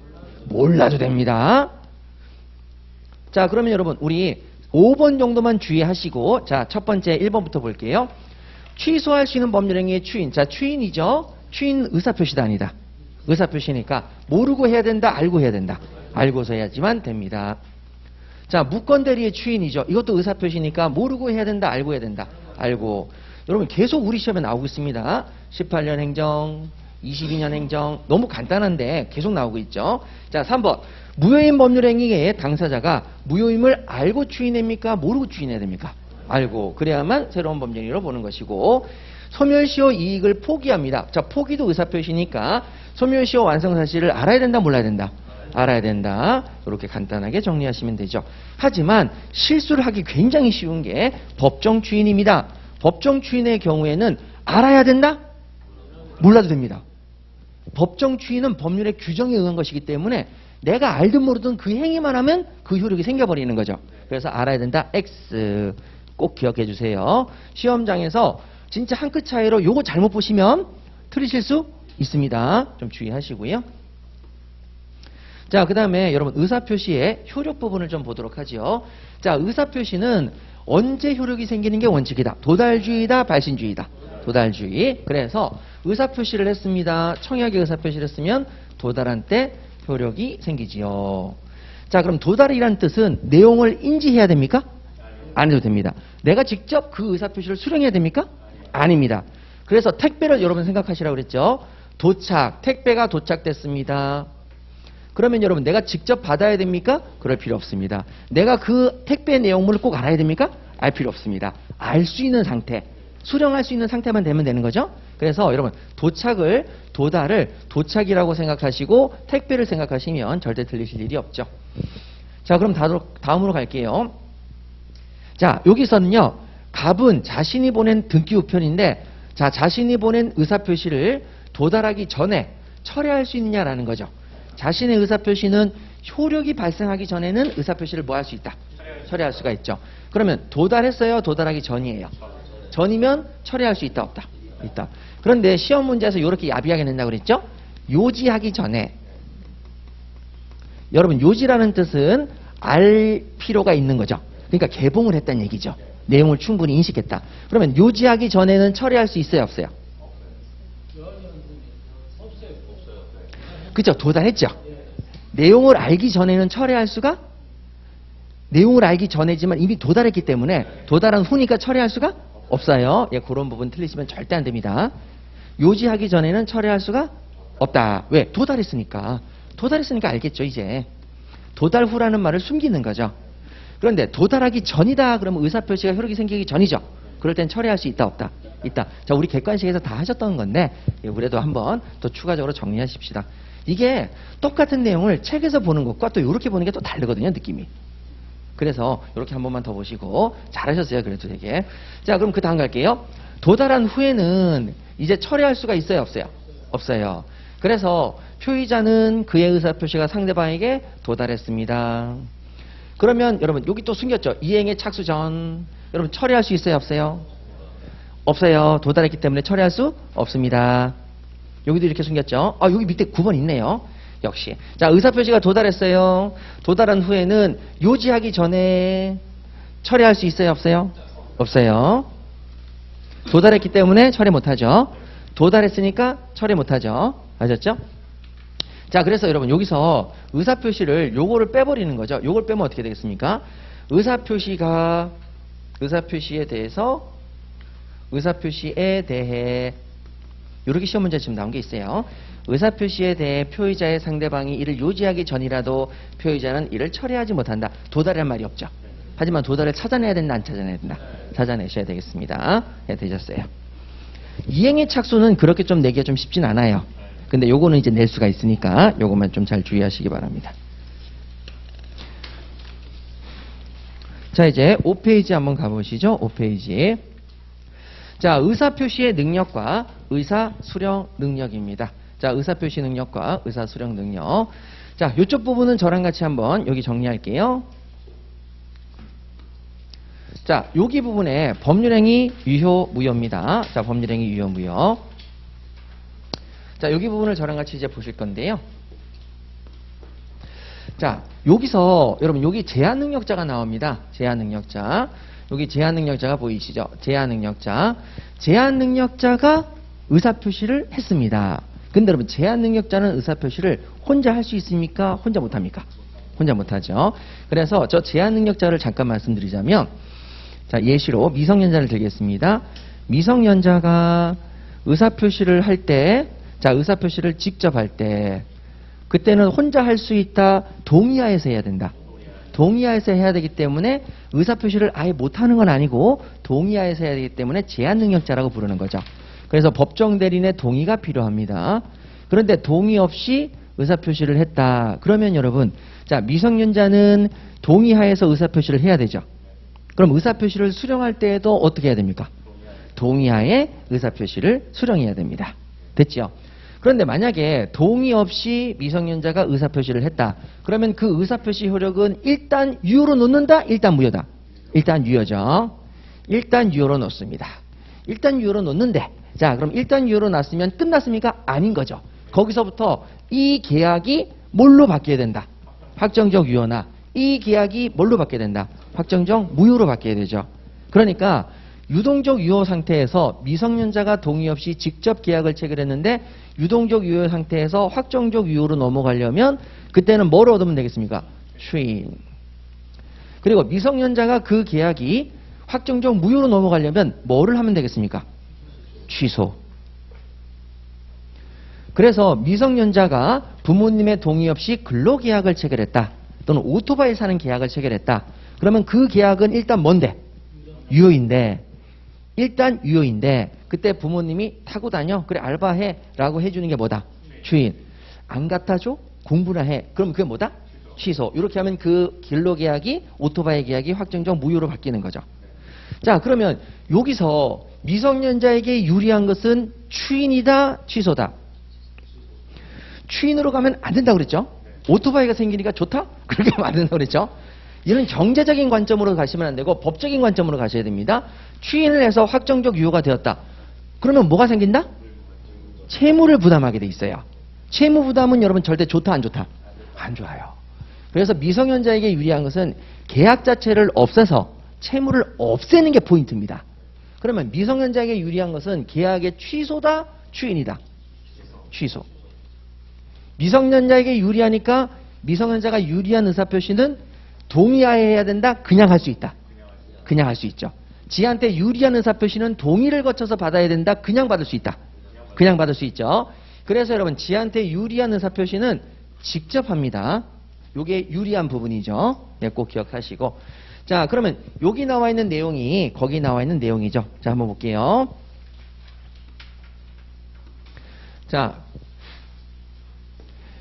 몰라도 됩니다. 자, 그러면 여러분 우리 5번 정도만 주의하시고 자, 첫 번째 1번부터 볼게요. 취소할 수 있는 법률행위의 추인. 자, 추인이죠. 추인 의사표시다 아니다? 의사표시니까 모르고 해야 된다, 알고 해야 된다. 알고서 해야지만 됩니다. 자, 무건대리의 추인이죠. 이것도 의사표시니까 모르고 해야 된다, 알고 해야 된다. 알고. 여러분 계속 우리 시험에 나오고 있습니다. 18년 행정, 22년 행정. 너무 간단한데 계속 나오고 있죠. 자, 3번. 무효인 법률행위의 당사자가 무효임을 알고 추인합니까? 모르고 추인해야 됩니까? 알고. 그래야만 새로운 법률행위로 보는 것이고, 소멸시효 이익을 포기합니다. 자, 포기도 의사표시니까 소멸시효 완성사실을 알아야 된다, 몰라야 된다? 알아야 된다. 이렇게 간단하게 정리하시면 되죠. 하지만 실수를 하기 굉장히 쉬운 게 법정 추인입니다. 법정 추인의 경우에는 알아야 된다? 몰라도 됩니다. 법정 추인은 법률의 규정에 의한 것이기 때문에 내가 알든 모르든 그 행위만 하면 그 효력이 생겨버리는 거죠. 그래서 알아야 된다. X 꼭 기억해 주세요. 시험장에서 진짜 한 끗 차이로 요거 잘못 보시면 틀리실 수 있습니다. 좀 주의하시고요. 자, 그 다음에 여러분 의사표시의 효력 부분을 좀 보도록 하죠. 자, 의사표시는 언제 효력이 생기는 게 원칙이다. 도달주의다, 발신주의다. 도달주의. 그래서 의사표시를 했습니다. 청약의 의사표시를 했으면 도달한 때 효력이 생기지요. 자, 그럼 도달이란 뜻은 내용을 인지해야 됩니까? 안 해도 됩니다. 내가 직접 그 의사표시를 수령해야 됩니까? 아닙니다. 그래서 택배를 여러분 생각하시라고 그랬죠. 도착, 택배가 도착됐습니다. 그러면 여러분 내가 직접 받아야 됩니까? 그럴 필요 없습니다. 내가 그 택배 내용물을 꼭 알아야 됩니까? 알 필요 없습니다. 알 수 있는 상태, 수령할 수 있는 상태만 되면 되는 거죠. 그래서 여러분 도달을 도착이라고 생각하시고 택배를 생각하시면 절대 틀리실 일이 없죠. 자, 그럼 다음으로 갈게요. 자, 여기서는요. 갑은 자신이 보낸 등기 우편인데 자, 자신이 보낸 의사표시를 도달하기 전에 철회할 수 있느냐라는 거죠. 자신의 의사표시는 효력이 발생하기 전에는 의사표시를 뭐 할 수 있다? 철회할 수가 있죠. 그러면 도달했어요? 도달하기 전이에요? 전이면 철회할 수 있다? 없다? 있다. 그런데 시험 문제에서 이렇게 야비하게 낸다고 그랬죠? 요지하기 전에. 여러분 요지라는 뜻은 알 필요가 있는 거죠. 그러니까 개봉을 했다는 얘기죠. 내용을 충분히 인식했다. 그러면 요지하기 전에는 철회할 수 있어요? 없어요? 그죠? 도달했죠? 내용을 알기 전에는 철회할 수가? 내용을 알기 전에지만 이미 도달했기 때문에 도달한 후니까 철회할 수가 없어요. 예, 그런 부분 틀리시면 절대 안 됩니다. 요지하기 전에는 철회할 수가 없다. 왜? 도달했으니까. 도달했으니까 알겠죠, 이제. 도달 후라는 말을 숨기는 거죠. 그런데 도달하기 전이다 그러면 의사표시가 효력이 생기기 전이죠. 그럴 땐 철회할 수 있다, 없다? 있다. 자, 우리 객관식에서 다 하셨던 건데 그래도 한번 또 추가적으로 정리하십시다. 이게 똑같은 내용을 책에서 보는 것과 또 이렇게 보는 게 또 다르거든요, 느낌이. 그래서 이렇게 한 번만 더 보시고 잘하셨어요, 그래도 되게. 자, 그럼 그 다음 갈게요. 도달한 후에는 이제 철회할 수가 있어요, 없어요? 없어요. 그래서 표의자는 그의 의사표시가 상대방에게 도달했습니다. 그러면 여러분 여기 또 숨겼죠. 이행의 착수 전. 여러분 철회할 수 있어요, 없어요? 없어요. 도달했기 때문에 처리할 수 없습니다. 여기도 이렇게 숨겼죠. 여기 밑에 9번 있네요. 역시. 자, 의사표시가 도달했어요. 도달한 후에는 요지하기 전에 처리할 수 있어요? 없어요? 없어요. 도달했기 때문에 처리 못하죠. 도달했으니까 처리 못하죠. 아셨죠? 자, 그래서 여러분 여기서 의사표시를 요거를 빼버리는 거죠. 요걸 빼면 어떻게 되겠습니까? 의사표시에 대해 이렇게 시험 문제 지금 나온 게 있어요. 의사표시에 대해 표의자의 상대방이 이를 요지하기 전이라도 표의자는 이를 처리하지 못한다. 도달이란 말이 없죠. 하지만 도달을 찾아내야 된다, 안 찾아내야 된다? 찾아내셔야 되겠습니다. 네, 되셨어요. 이행의 착수는 그렇게 좀 내기가 좀 쉽진 않아요. 근데 요거는 이제 낼 수가 있으니까 요것만 좀 잘 주의하시기 바랍니다. 자, 이제 5페이지 한번 가보시죠. 5페이지. 자, 의사표시의 능력과 의사수령 능력입니다. 자, 의사표시 능력과 의사수령 능력. 자, 이쪽 부분은 저랑 같이 한번 여기 정리할게요. 자, 여기 부분에 법률행위 유효 무효입니다. 자, 법률행위 유효 무효. 자, 여기 부분을 저랑 같이 이제 보실 건데요. 자, 여기서 여러분 여기 제한 능력자가 나옵니다. 제한 능력자. 여기 제한 능력자가 보이시죠? 제한 능력자. 제한 능력자가 의사표시를 했습니다. 근데 여러분 제한 능력자는 의사표시를 혼자 할 수 있습니까? 혼자 못합니까? 혼자 못하죠. 그래서 저 제한 능력자를 잠깐 말씀드리자면, 자, 예시로 미성년자를 들겠습니다. 미성년자가 의사표시를 할 때, 자, 의사표시를 직접 할 때, 그때는 혼자 할 수 있다, 동의하에서 해야 된다. 동의하에서 해야 되기 때문에 의사표시를 아예 못하는 건 아니고 동의하에서 해야 되기 때문에 제한 능력자라고 부르는 거죠. 그래서 법정 대리인의 동의가 필요합니다. 그런데 동의 없이 의사표시를 했다. 그러면 여러분, 자, 미성년자는 동의하에서 의사표시를 해야 되죠. 그럼 의사표시를 수령할 때에도 어떻게 해야 됩니까? 동의하에 의사표시를 수령해야 됩니다. 됐죠? 그런데 만약에 동의 없이 미성년자가 의사표시를 했다. 그러면 그 의사표시 효력은 일단 유효로 놓는다? 일단 무효다? 일단 유효죠. 일단 유효로 놓습니다. 일단 유효로 놓는데, 자, 그럼 일단 유효로 놨으면 끝났습니까? 아닌 거죠. 거기서부터 이 계약이 뭘로 바뀌어야 된다? 확정적 유효나 이 계약이 뭘로 바뀌어야 된다? 확정적 무효로 바뀌어야 되죠. 그러니까 유동적 유효 상태에서 미성년자가 동의 없이 직접 계약을 체결했는데 유동적 유효 상태에서 확정적 유효로 넘어가려면 그때는 뭘 얻으면 되겠습니까? 추인. 그리고 미성년자가 그 계약이 확정적 무효로 넘어가려면 뭐를 하면 되겠습니까? 취소. 그래서 미성년자가 부모님의 동의 없이 근로계약을 체결했다. 또는 오토바이 사는 계약을 체결했다. 그러면 그 계약은 일단 뭔데? 유효인데. 일단 유효인데 그때 부모님이 타고 다녀. 그래 알바해. 라고 해주는 게 뭐다? 주인. 안 갖다 줘? 공부나 해. 그럼 그게 뭐다? 취소. 이렇게 하면 그 근로계약이 오토바이 계약이 확정적 무효로 바뀌는 거죠. 자, 그러면 여기서 미성년자에게 유리한 것은 추인이다, 취소다? 추인으로 가면 안 된다고 그랬죠? 오토바이가 생기니까 좋다? 그렇게 하면 안 된다고 그랬죠? 이런 경제적인 관점으로 가시면 안 되고 법적인 관점으로 가셔야 됩니다. 추인을 해서 확정적 유효가 되었다. 그러면 뭐가 생긴다? 채무를 부담하게 돼 있어요. 채무 부담은 여러분 절대 좋다, 안 좋다? 안 좋아요. 그래서 미성년자에게 유리한 것은 계약 자체를 없애서 채무를 없애는 게 포인트입니다. 그러면 미성년자에게 유리한 것은 계약의 취소다, 추인이다? 취소. 미성년자에게 유리하니까 미성년자가 유리한 의사표시는 동의하에 해야 된다? 그냥 할 수 있다? 그냥 할 수 있죠. 지한테 유리한 의사표시는 동의를 거쳐서 받아야 된다? 그냥 받을 수 있다? 그냥 받을 수 있죠. 그래서 여러분 지한테 유리한 의사표시는 직접 합니다. 이게 유리한 부분이죠. 네, 꼭 기억하시고. 자, 그러면 여기 나와 있는 내용이 거기 나와 있는 내용이죠. 자, 한번 볼게요. 자,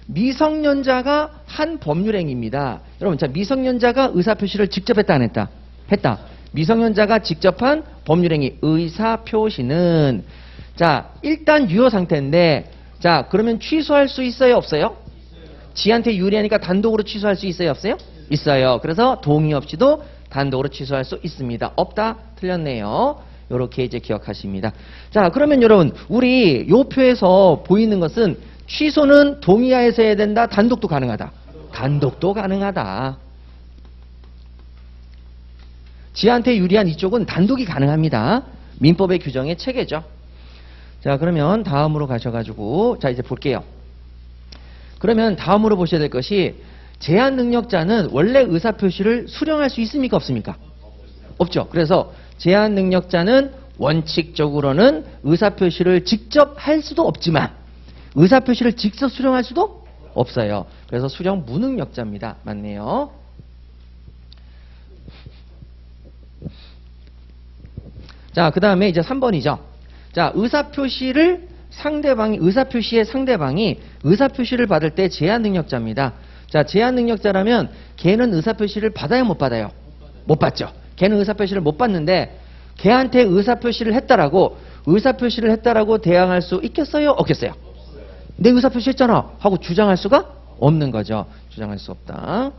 미성년자가 한 법률행위입니다. 여러분, 자, 미성년자가 의사표시를 직접 했다, 안 했다? 했다. 미성년자가 직접 한 법률행위, 의사표시는, 자, 일단 유효 상태인데, 자, 그러면 취소할 수 있어요, 없어요? 지한테 유리하니까 단독으로 취소할 수 있어요, 없어요? 있어요. 그래서 동의 없이도 단독으로 취소할 수 있습니다. 없다? 틀렸네요. 이렇게 이제 기억하십니다. 자, 그러면 여러분, 우리 요 표에서 보이는 것은 취소는 동의하에서 해야 된다, 단독도 가능하다. 단독도 가능하다. 지한테 유리한 이쪽은 단독이 가능합니다. 민법의 규정의 체계죠. 자, 그러면 다음으로 가셔가지고, 자, 이제 볼게요. 그러면 다음으로 보셔야 될 것이, 제한 능력자는 원래 의사표시를 수령할 수 있습니까? 없습니까? 없죠. 그래서 제한 능력자는 원칙적으로는 의사표시를 직접 할 수도 없지만, 의사표시를 직접 수령할 수도 없어요. 그래서 수령 무능력자입니다. 맞네요. 자, 그 다음에 이제 3번이죠. 자, 의사표시의 상대방이 의사표시를 받을 때 제한 능력자입니다. 자, 제한 능력자라면 걔는 의사표시를 받아요, 못 받아요? 못 받죠. 걔는 의사표시를 못 받는데 걔한테 의사표시를 했다라고 대항할 수 있겠어요? 없겠어요? 내 의사표시 했잖아 하고 주장할 수가 없는 거죠. 주장할 수 없다.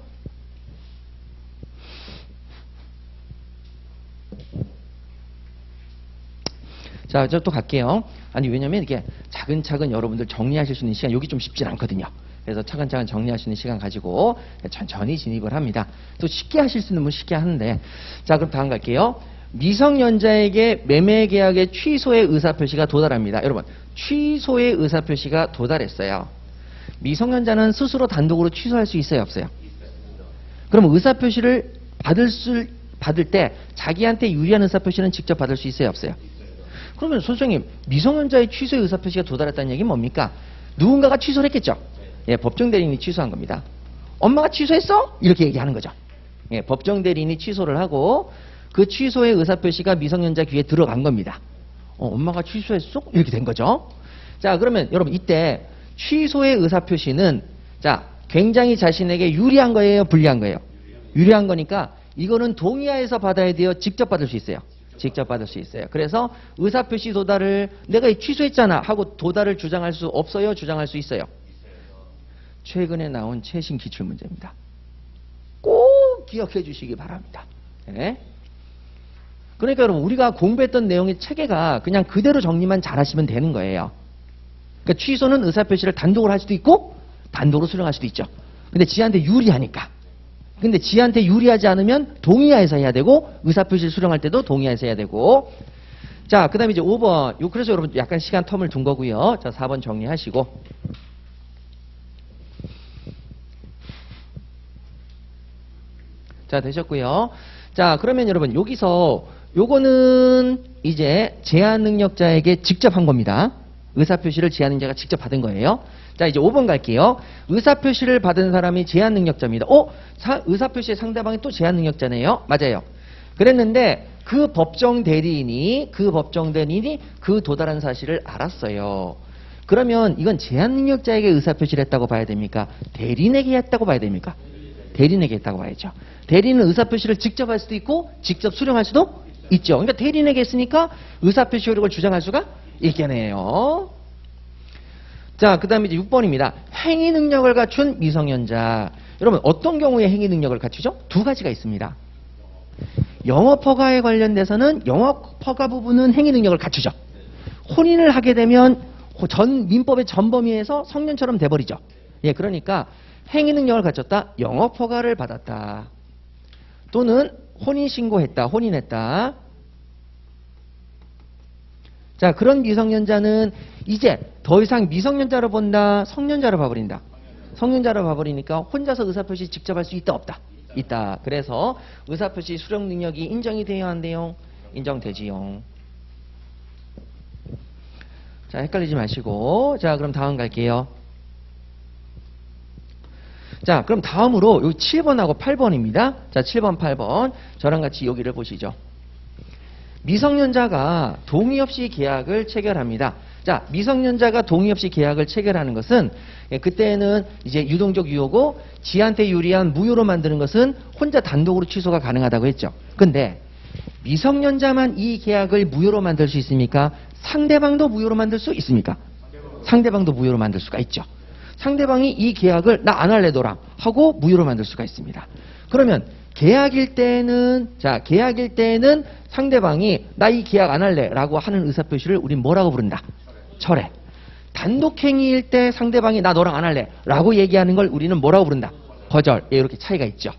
자, 이제 또 갈게요. 아니, 왜냐면 이게 차근차근 여러분들 정리하실 수 있는 시간, 여기 좀 쉽진 않거든요. 그래서 차근차근 정리할 수 있는 시간 가지고 천천히 진입을 합니다. 또 쉽게 하실 수 있는 분 쉽게 하는데. 자, 그럼 다음 갈게요. 미성년자에게 매매 계약의 취소의 의사표시가 도달합니다. 여러분, 취소의 의사표시가 도달했어요. 미성년자는 스스로 단독으로 취소할 수 있어요, 없어요? 그럼 의사표시를 받을 때 자기한테 유리한 의사표시는 직접 받을 수 있어요, 없어요? 그러면 선생님, 미성년자의 취소의 의사표시가 도달했다는 얘기는 뭡니까? 누군가가 취소를 했겠죠? 예, 법정 대리인이 취소한 겁니다. 엄마가 취소했어? 이렇게 얘기하는 거죠. 예, 법정 대리인이 취소를 하고 그 취소의 의사표시가 미성년자 귀에 들어간 겁니다. 엄마가 취소했어? 이렇게 된 거죠. 자, 그러면 여러분, 이때 취소의 의사표시는 자, 굉장히 자신에게 유리한 거예요, 불리한 거예요? 유리한 거니까 이거는 동의하에서 받아야 돼요, 직접 받을 수 있어요? 직접 받을 수 있어요. 그래서 의사표시 도달을 내가 취소했잖아 하고 도달을 주장할 수 없어요, 주장할 수 있어요? 최근에 나온 최신 기출문제입니다. 꼭 기억해 주시기 바랍니다. 네? 그러니까 여러분, 우리가 공부했던 내용의 체계가 그냥 그대로 정리만 잘하시면 되는 거예요. 그러니까 취소는 의사표시를 단독으로 할 수도 있고 단독으로 수령할 수도 있죠. 근데 지한테 유리하니까. 근데 지한테 유리하지 않으면 동의하에서 해야 되고 의사표시를 수령할 때도 동의하에서 해야 되고. 자, 그 다음에 이제 5번. 그래서 여러분 약간 시간 텀을 둔 거고요. 자, 4번 정리하시고. 자, 되셨고요. 자, 그러면 여러분 여기서 요거는 이제 제한 능력자에게 직접 한 겁니다. 의사표시를 제한 능력자가 직접 받은 거예요. 자, 이제 5번 갈게요. 의사표시를 받은 사람이 제한 능력자입니다. 의사표시의 상대방이 또 제한 능력자네요. 맞아요. 그랬는데 그 법정 대리인이 그 도달한 사실을 알았어요. 그러면 이건 제한 능력자에게 의사표시를 했다고 봐야 됩니까? 대리인에게 했다고 봐야 됩니까? 대리인에게 했다고 봐야죠. 대리인은 의사표시를 직접 할 수도 있고 직접 수령할 수도 있죠. 그러니까 대리인에게 했으니까 의사표시 효력을 주장할 수가 있겠네요. 자, 그 다음에 이제 6번입니다. 행위 능력을 갖춘 미성년자. 여러분, 어떤 경우에 행위 능력을 갖추죠? 두 가지가 있습니다. 영업 허가에 관련돼서는 영업 허가 부분은 행위 능력을 갖추죠. 혼인을 하게 되면 민법의 전 범위에서 성년처럼 돼버리죠. 예, 그러니까 행위 능력을 갖췄다, 영업 허가를 받았다. 또는 혼인 신고했다, 혼인했다. 자, 그런 미성년자는 이제 더 이상 미성년자로 본다, 성년자로 봐버린다. 성년자로 봐버리니까 혼자서 의사표시 직접 할 수 있다, 없다? 있다. 그래서 의사표시 수령 능력이 인정이 돼요, 안 돼요? 인정되지요. 자, 헷갈리지 마시고. 자, 그럼 다음 갈게요. 자, 그럼 다음으로 여기 7번하고 8번입니다. 자, 7번, 8번. 저랑 같이 여기를 보시죠. 미성년자가 동의 없이 계약을 체결합니다. 자, 미성년자가 동의 없이 계약을 체결하는 것은 그때는 이제 유동적 유효고 지한테 유리한 무효로 만드는 것은 혼자 단독으로 취소가 가능하다고 했죠. 근데 미성년자만 이 계약을 무효로 만들 수 있습니까? 상대방도 무효로 만들 수 있습니까? 상대방도 무효로 만들 수가 있죠. 상대방이 이 계약을 나 안 할래더라 하고 무효로 만들 수가 있습니다. 그러면 계약일 때는 상대방이 나 이 계약 안 할래라고 하는 의사표시를 우린 뭐라고 부른다? 철회. 단독행위일 때 상대방이 나 너랑 안 할래라고 얘기하는 걸 우리는 뭐라고 부른다? 거절. 예, 이렇게 차이가 있죠.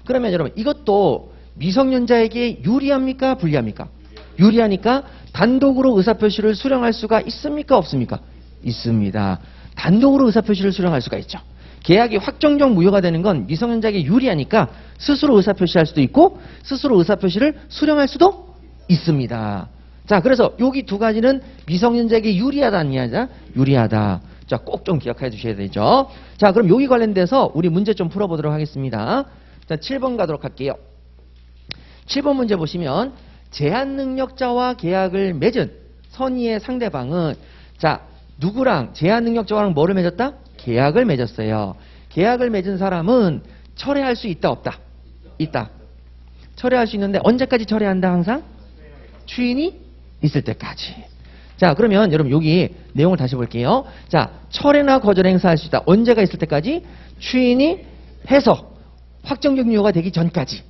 그러면 여러분 이것도 미성년자에게 유리합니까? 불리합니까? 유리하니까 단독으로 의사표시를 수령할 수가 있습니까? 없습니까? 있습니다. 단독으로 의사표시를 수령할 수가 있죠. 계약이 확정적 무효가 되는 건 미성년자에게 유리하니까 스스로 의사표시할 수도 있고 스스로 의사표시를 수령할 수도 있습니다. 자, 그래서 여기 두 가지는 미성년자에게 유리하다 아니하다? 유리하다. 자, 꼭 좀 기억해 주셔야 되죠. 자, 그럼 여기 관련돼서 우리 문제 좀 풀어보도록 하겠습니다. 자, 7번 가도록 할게요. 7번 문제 보시면 제한 능력자와 계약을 맺은 선의의 상대방은 자, 누구랑 제한 능력자랑 뭐를 맺었다? 계약을 맺었어요. 계약을 맺은 사람은 철회할 수 있다 없다? 있다. 철회할 수 있는데 언제까지 철회한다 항상? 추인이 있을 때까지. 자, 그러면 여러분 여기 내용을 다시 볼게요. 자, 철회나 거절 행사할 수 있다. 언제가 있을 때까지? 추인이 해서 확정적 유효가 되기 전까지.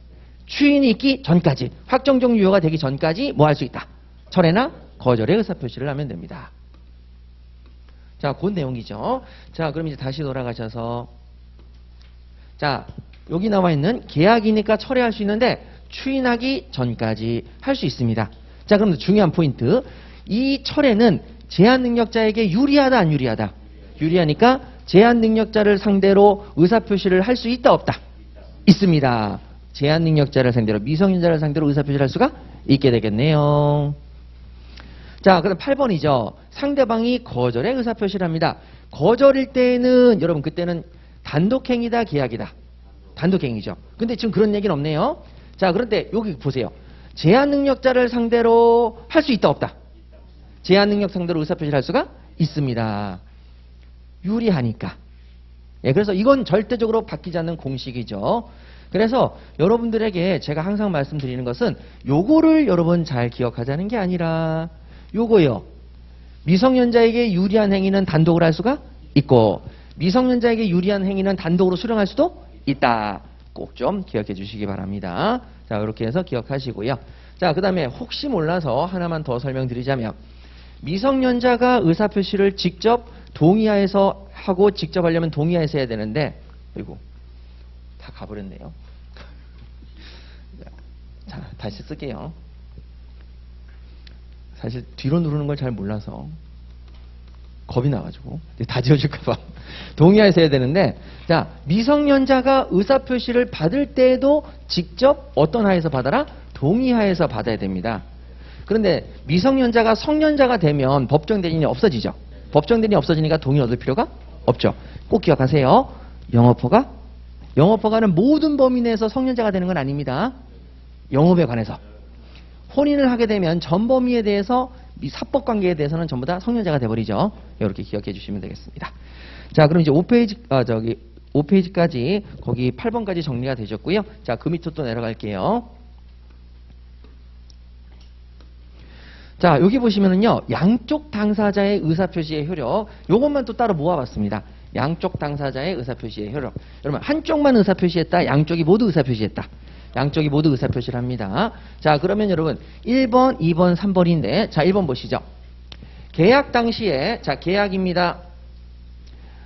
추인이 있기 전까지. 확정적 유효가 되기 전까지 뭐 할 수 있다? 철회나 거절의 의사표시를 하면 됩니다. 자, 그 내용이죠. 자, 그럼 이제 다시 돌아가셔서 자, 여기 나와 있는 계약이니까 철회할 수 있는데 추인하기 전까지 할 수 있습니다. 자, 그럼 중요한 포인트. 이 철회는 제한 능력자에게 유리하다 안 유리하다? 유리하니까 제한 능력자를 상대로 의사표시를 할 수 있다 없다? 있습니다. 제한 능력자를 상대로 미성년자를 상대로 의사표시를 할 수가 있게 되겠네요. 자, 그럼 8번이죠. 상대방이 거절의 의사표시를 합니다. 거절일 때는 여러분 그때는 단독행위다 계약이다? 단독행위죠. 근데 지금 그런 얘기는 없네요. 자, 그런데 여기 보세요. 제한 능력자를 상대로 할 수 있다 없다? 제한 능력 상대로 의사표시를 할 수가 있습니다. 유리하니까. 예, 그래서 이건 절대적으로 바뀌지 않는 공식이죠. 그래서 여러분들에게 제가 항상 말씀드리는 것은 요거를 여러분 잘 기억하자는 게 아니라 요거요. 미성년자에게 유리한 행위는 단독으로 할 수가 있고 미성년자에게 유리한 행위는 단독으로 수령할 수도 있다. 꼭 좀 기억해 주시기 바랍니다. 자, 이렇게 해서 기억하시고요. 자, 그 다음에 혹시 몰라서 하나만 더 설명드리자면 미성년자가 의사표시를 직접 동의하에서 하고 직접 하려면 동의하에서 해야 되는데 아이고 다 가버렸네요. 자, 다시 쓸게요. 사실 뒤로 누르는 걸 잘 몰라서 겁이 나가지고 다 지워줄까봐 동의하에서 해야 되는데 자, 미성년자가 의사표시를 받을 때에도 직접 어떤 하에서 받아라? 동의하에서 받아야 됩니다. 그런데 미성년자가 성년자가 되면 법정 대리인이 없어지죠. 법정 대리인이 없어지니까 동의 얻을 필요가 없죠. 꼭 기억하세요. 영업허가는 모든 범위 내에서 성년자가 되는 건 아닙니다. 영업에 관해서. 혼인을 하게 되면 전 범위에 대해서 이 사법 관계에 대해서는 전부 다 성년자가 돼버리죠. 이렇게 기억해 주시면 되겠습니다. 자, 그럼 이제 5페이지까지 거기 8번까지 정리가 되셨고요. 자, 그 밑으로 또 내려갈게요. 자, 여기 보시면은요, 양쪽 당사자의 의사표시의 효력, 요것만 또 따로 모아봤습니다. 양쪽 당사자의 의사표시의 효력. 여러분, 한쪽만 의사표시했다, 양쪽이 모두 의사표시했다. 양쪽이 모두 의사표시를 합니다. 자, 그러면 여러분 1번, 2번, 3번인데 자, 1번 보시죠. 계약 당시에 자, 계약입니다.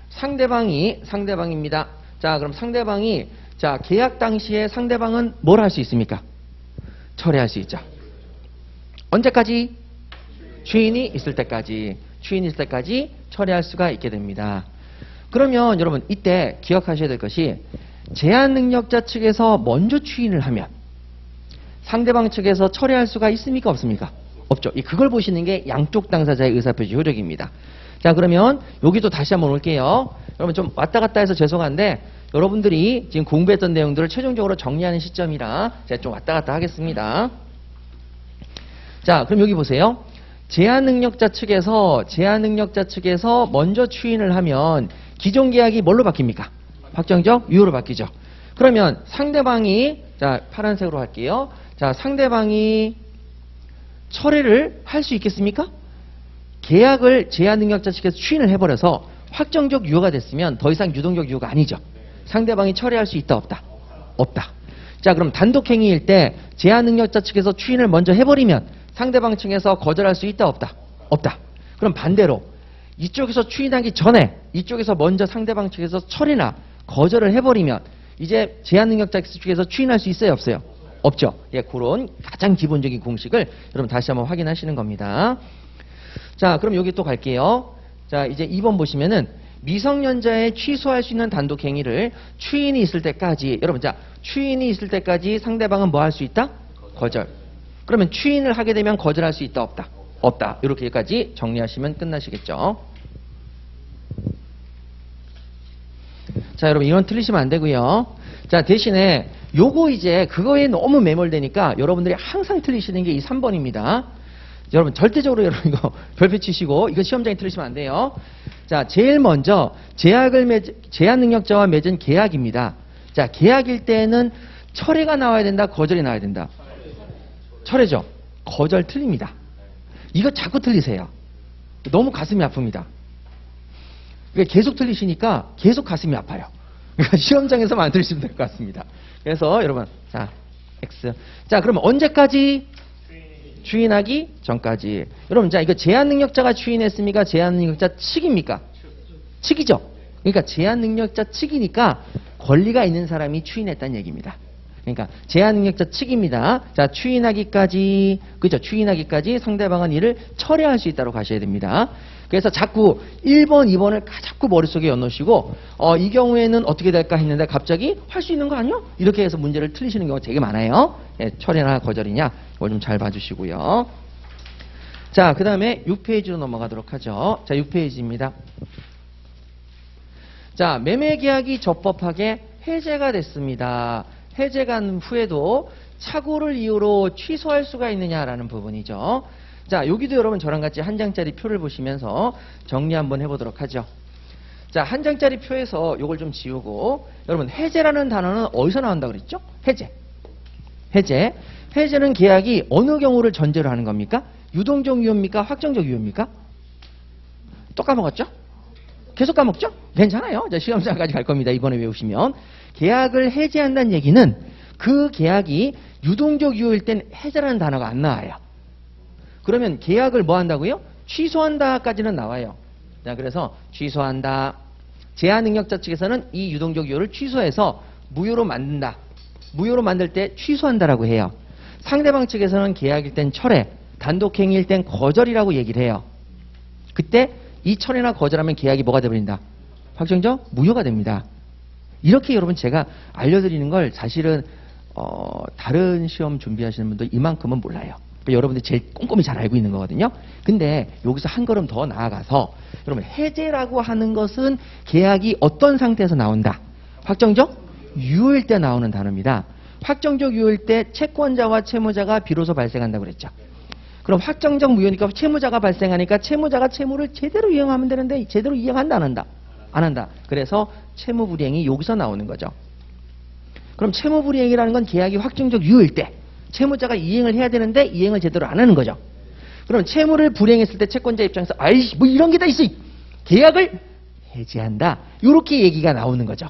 상대방입니다. 자, 그럼 상대방이 자, 계약 당시에 상대방은 뭘 할 수 있습니까? 철회할 수 있죠. 언제까지? 추인이 있을 때까지. 추인이 있을 때까지 철회할 수가 있게 됩니다. 그러면 여러분 이때 기억하셔야 될 것이 제한 능력자 측에서 먼저 추인을 하면 상대방 측에서 철회할 수가 있습니까? 없습니까? 없죠. 그걸 보시는 게 양쪽 당사자의 의사표시 효력입니다. 자, 그러면 여기도 다시 한번 올게요. 여러분 좀 왔다 갔다 해서 죄송한데 여러분들이 지금 공부했던 내용들을 최종적으로 정리하는 시점이라 제가 좀 왔다 갔다 하겠습니다. 자, 그럼 여기 보세요. 제한 능력자 측에서 먼저 추인을 하면 기존 계약이 뭘로 바뀝니까? 확정적 유효로 바뀌죠. 그러면 상대방이 자, 파란색으로 할게요. 자, 상대방이 철회를 할 수 있겠습니까? 계약을 제한 능력자 측에서 추인을 해버려서 확정적 유효가 됐으면 더 이상 유동적 유효가 아니죠. 상대방이 철회할 수 있다 없다? 없다. 자, 그럼 단독행위일 때 제한능력자 측에서 추인을 먼저 해버리면 상대방 측에서 거절할 수 있다, 없다? 없다. 그럼 반대로 이쪽에서 추인하기 전에 이쪽에서 먼저 상대방 측에서 처리나 거절을 해버리면 이제 제한능력자 측에서 추인할 수 있어요, 없어요? 없죠. 예, 그런 가장 기본적인 공식을 여러분 다시 한번 확인하시는 겁니다. 자, 그럼 여기 또 갈게요. 자, 이제 2번 보시면은 미성년자의 취소할 수 있는 단독 행위를 추인이 있을 때까지, 여러분, 자, 추인이 있을 때까지 상대방은 뭐 할 수 있다? 거절. 그러면 추인을 하게 되면 거절할 수 있다, 없다? 없다. 이렇게까지 정리하시면 끝나시겠죠. 자, 여러분, 이건 틀리시면 안 되고요. 자, 대신에 요거 이제 그거에 너무 매몰되니까 여러분들이 항상 틀리시는 게 이 3번입니다. 여러분 절대적으로 여러분 이거 별표 치시고 이거 시험장에 틀리시면 안 돼요. 자, 제일 먼저 제한 능력자와 맺은 계약입니다. 자, 계약일 때는 철회가 나와야 된다, 거절이 나와야 된다. 철회죠. 거절 틀립니다. 이거 자꾸 틀리세요. 너무 가슴이 아픕니다. 그러니까 계속 틀리시니까 계속 가슴이 아파요. 그러니까 시험장에서만 안 틀리시면 될 것 같습니다. 그래서 여러분, 자, X. 자, 그러면 언제까지? 추인하기 전까지. 여러분, 자, 이거 제한능력자가 추인했습니까? 제한능력자 측입니까? 측이죠. 그러니까 제한능력자 측이니까 권리가 있는 사람이 추인했다는 얘기입니다. 그러니까 제한능력자 측입니다. 자, 추인하기까지, 그죠? 추인하기까지 상대방은 이를 철회할 수 있다고 가셔야 됩니다. 그래서 자꾸 1번, 2번을 자꾸 머릿속에 넣으시고 이 경우에는 어떻게 될까 했는데 갑자기 할 수 있는 거 아니야? 이렇게 해서 문제를 틀리시는 경우가 되게 많아요. 예, 철회나 거절이냐? 이거 좀 잘 봐주시고요. 자, 그 다음에 6페이지로 넘어가도록 하죠. 자, 6페이지입니다. 자, 매매계약이 적법하게 해제가 됐습니다. 해제가 된 후에도 착오를 이유로 취소할 수가 있느냐라는 부분이죠. 자, 여기도 여러분 저랑 같이 한 장짜리 표를 보시면서 정리 한번 해보도록 하죠. 자, 한 장짜리 표에서 요걸 좀 지우고, 여러분 해제라는 단어는 어디서 나온다 그랬죠? 해제. 해제. 해제는 계약이 어느 경우를 전제로 하는 겁니까? 유동적 유효입니까? 확정적 유효입니까? 또 까먹었죠? 계속 까먹죠? 괜찮아요. 자, 시험장까지 갈 겁니다. 이번에 외우시면. 계약을 해제한다는 얘기는 그 계약이 유동적 유효일 땐 해제라는 단어가 안 나와요. 그러면 계약을 뭐 한다고요? 취소한다까지는 나와요. 자, 그래서 취소한다. 제한능력자 측에서는 이 유동적 유효를 취소해서 무효로 만든다. 무효로 만들 때 취소한다라고 해요. 상대방 측에서는 계약일 땐 철회, 단독행위일 땐 거절이라고 얘기를 해요. 그때 이 철회나 거절하면 계약이 뭐가 돼버린다? 확정적 무효가 됩니다. 이렇게 여러분 제가 알려드리는 걸 사실은 다른 시험 준비하시는 분들 이만큼은 몰라요. 그러니까 여러분들이 제일 꼼꼼히 잘 알고 있는 거거든요. 근데 여기서 한 걸음 더 나아가서 여러분 해제라고 하는 것은 계약이 어떤 상태에서 나온다? 확정적 유효일 때 나오는 단어입니다. 확정적 유효일 때 채권자와 채무자가 비로소 발생한다고 그랬죠. 그럼 확정적 무효니까 채무자가 발생하니까 채무자가 채무를 제대로 이행하면 되는데 제대로 이행한다, 안 한다? 안 한다. 그래서 채무불이행이 여기서 나오는 거죠. 그럼 채무불이행이라는 건 계약이 확정적 유효일 때 채무자가 이행을 해야 되는데 이행을 제대로 안 하는 거죠. 그럼 채무를 불이행했을 때 채권자 입장에서 아이씨 뭐 이런 게 다 있어. 계약을 해제한다. 이렇게 얘기가 나오는 거죠.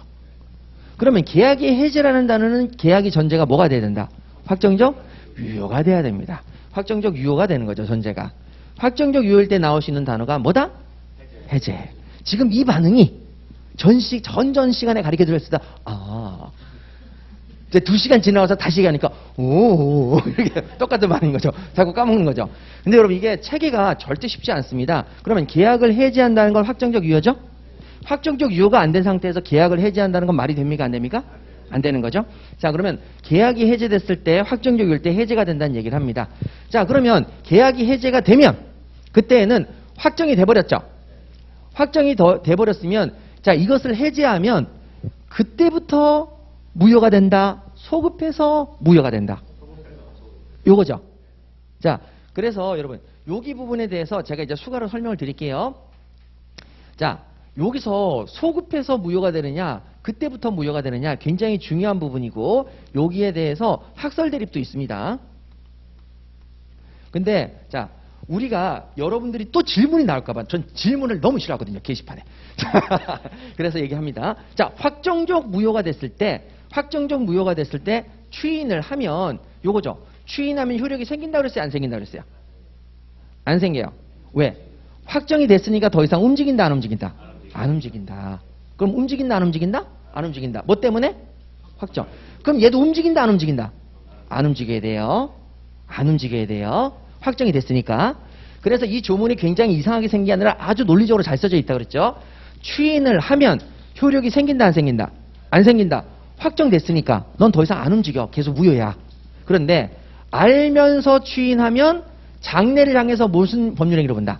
그러면 계약의 해제라는 단어는 계약의 전제가 뭐가 돼야 된다? 확정적 유효가 돼야 됩니다. 확정적 유효가 되는 거죠, 전제가. 확정적 유효일 때 나올 수 있는 단어가 뭐다? 해제. 지금 이 반응이 전 시간에 가르쳐 드렸을 때, 이제 2시간 지나서 다시 얘기하니까, 오, 이렇게 똑같은 반응인 거죠. 자꾸 까먹는 거죠. 근데 여러분, 이게 체계가 절대 쉽지 않습니다. 그러면 계약을 해제한다는 건 확정적 유효죠? 확정적 유효가 안 된 상태에서 계약을 해제한다는 건 말이 됩니까? 안 됩니까? 안 되는 거죠. 자, 그러면 계약이 해제됐을 때 확정적 유효일 때 해제가 된다는 얘기를 합니다. 자, 그러면 계약이 해제가 되면 그때는 확정이 돼버렸죠. 확정이 돼버렸으면 자, 이것을 해제하면 그때부터 무효가 된다. 소급해서 무효가 된다. 요거죠. 자, 그래서 여러분 여기 부분에 대해서 제가 이제 추가로 설명을 드릴게요. 자, 여기서 소급해서 무효가 되느냐 그때부터 무효가 되느냐 굉장히 중요한 부분이고 여기에 대해서 학설 대립도 있습니다. 근데 자, 우리가 여러분들이 또 질문이 나올까 봐 전 질문을 너무 싫어하거든요, 게시판에. 그래서 얘기합니다. 자, 확정적 무효가 됐을 때 추인을 하면 요거죠. 추인하면 효력이 생긴다 그랬어요? 안 생긴다 그랬어요? 안 생겨요. 왜? 확정이 됐으니까 더 이상 움직인다 안 움직인다? 안 움직인다. 그럼 움직인다 안 움직인다? 안 움직인다. 뭐 때문에? 확정. 그럼 얘도 움직인다 안 움직인다? 안 움직여야 돼요. 안 움직여야 돼요. 확정이 됐으니까. 그래서 이 조문이 굉장히 이상하게 생긴 게 아니라 아주 논리적으로 잘 써져 있다 그랬죠. 추인을 하면 효력이 생긴다 안 생긴다? 안 생긴다. 확정됐으니까 넌 더 이상 안 움직여. 계속 무효야. 그런데 알면서 추인하면 장래를 향해서 무슨 법률행위로 본다?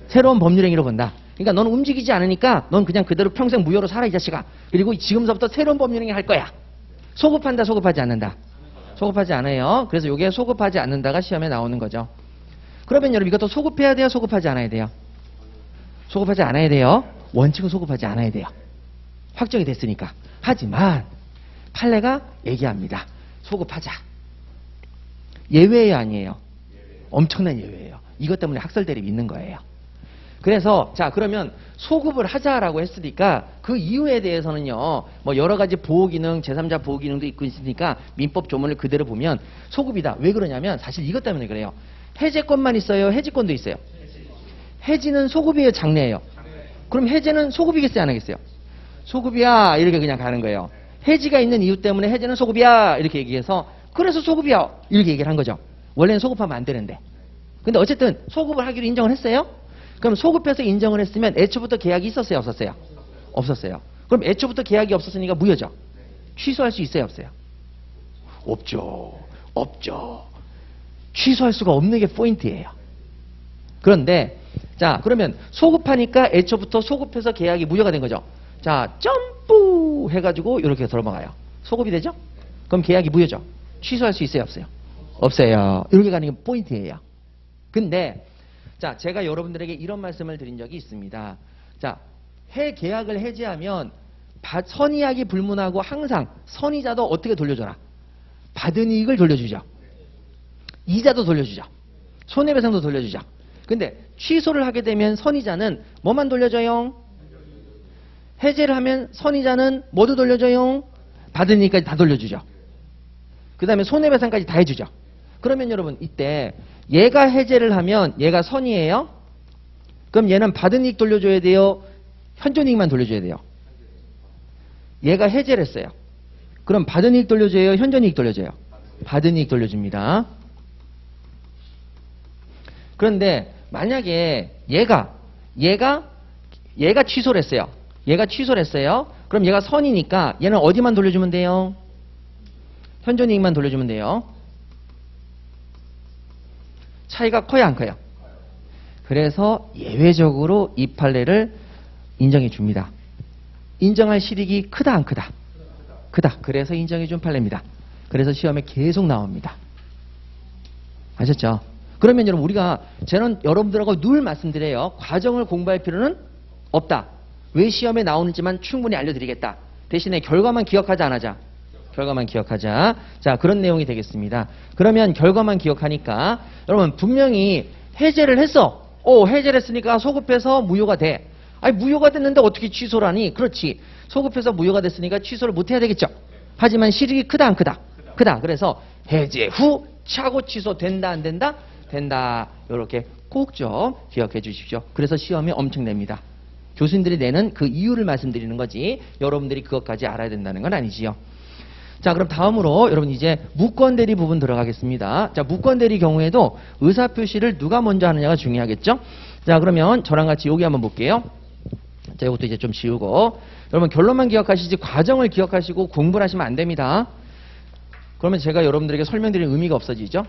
새로운 법률행위로 본다. 그러니까 넌 움직이지 않으니까 넌 그냥 그대로 평생 무효로 살아 이 자식아. 그리고 지금서부터 새로운 법률행위 할 거야. 소급한다 소급하지 않는다? 소급하지 않아요. 그래서 이게 소급하지 않는다가 시험에 나오는 거죠. 그러면 여러분 이것도 소급해야 돼요? 소급하지 않아야 돼요? 소급하지 않아야 돼요. 원칙은 소급하지 않아야 돼요. 확정이 됐으니까. 하지만 판례가 얘기합니다. 소급하자. 예외예요 아니에요? 엄청난 예외예요. 이것 때문에 학설 대립이 있는 거예요. 그래서 자 그러면 소급을 하자라고 했으니까 그 이유에 대해서는요 뭐 여러 가지 보호기능 제3자 보호기능도 있고 있으니까 민법 조문을 그대로 보면 소급이다. 왜 그러냐면 사실 이것 때문에 그래요. 해제권만 있어요? 해지권도 있어요? 해지는 소급이에요? 장래예요? 그럼 해제는 소급이겠어요? 안 하겠어요? 소급이야 이렇게 그냥 가는 거예요. 해지가 있는 이유 때문에 해제는 소급이야 이렇게 얘기해서 그래서 소급이야 이렇게 얘기를 한 거죠. 원래는 소급하면 안 되는데. 근데 어쨌든 소급을 하기로 인정을 했어요? 그럼 소급해서 인정을 했으면 애초부터 계약이 있었어요? 없었어요? 없었어요. 그럼 애초부터 계약이 없었으니까 무효죠? 취소할 수 있어요? 없어요? 없죠. 없죠. 취소할 수가 없는 게 포인트예요. 그런데 자 그러면 소급하니까 애초부터 소급해서 계약이 무효가 된 거죠. 자 점프 해가지고 이렇게 넘어가요. 소급이 되죠? 그럼 계약이 무효죠? 취소할 수 있어요? 없어요? 없어요. 이렇게 가는 게 포인트예요. 근데 자 제가 여러분들에게 이런 말씀을 드린 적이 있습니다. 자 계약을 해지하면 선의약이 불문하고 항상 선의자도 어떻게 돌려줘라? 받은 이익을 돌려주죠. 이자도 돌려주죠. 손해배상도 돌려주죠. 근데 취소를 하게 되면 선의자는 뭐만 돌려줘요? 해제를 하면 선의자는 뭐도 돌려줘요? 받은 이익까지 다 돌려주죠. 그 다음에 손해배상까지 다 해주죠. 그러면 여러분 이때 얘가 해제를 하면 얘가 선의예요? 그럼 얘는 받은 이익 돌려줘야 돼요? 현존이익만 돌려줘야 돼요? 얘가 해제를 했어요. 그럼 받은 이익 돌려줘요? 현존이익 돌려줘요? 받은 이익 돌려줍니다. 그런데 만약에 얘가 취소를 했어요. 얘가 취소를 했어요. 그럼 얘가 선이니까 얘는 어디만 돌려주면 돼요? 현존이익만 돌려주면 돼요. 차이가 커요 안 커요? 그래서 예외적으로 이 판례를 인정해 줍니다. 인정할 실익이 크다 안 크다? 크다. 그래서 인정해 준 판례입니다. 그래서 시험에 계속 나옵니다. 아셨죠? 그러면 여러분 저는 여러분들하고 늘 말씀드려요. 과정을 공부할 필요는 없다. 왜 시험에 나오는지만 충분히 알려드리겠다. 대신에 결과만 기억하자 안 하자? 결과만 기억하자. 자 그런 내용이 되겠습니다. 그러면 결과만 기억하니까 여러분 분명히 해제를 했어. 해제를 했으니까 소급해서 무효가 돼. 아니 무효가 됐는데 어떻게 취소를 하니? 그렇지. 소급해서 무효가 됐으니까 취소를 못해야 되겠죠. 하지만 실익이 크다 안 크다? 크다. 그래서 해제 후 차고 취소 된다 안 된다? 된다. 이렇게 꼭 좀 기억해 주십시오. 그래서 시험이 엄청 냅니다. 교수님들이 내는 그 이유를 말씀드리는 거지 여러분들이 그것까지 알아야 된다는 건 아니지요. 자 그럼 다음으로 여러분 이제 무권대리 부분 들어가겠습니다. 자 무권대리 경우에도 의사표시를 누가 먼저 하느냐가 중요하겠죠. 자 그러면 저랑 같이 여기 한번 볼게요. 자 이것도 이제 좀 지우고 여러분 결론만 기억하시지 과정을 기억하시고 공부를 하시면 안 됩니다. 그러면 제가 여러분들에게 설명드릴 의미가 없어지죠.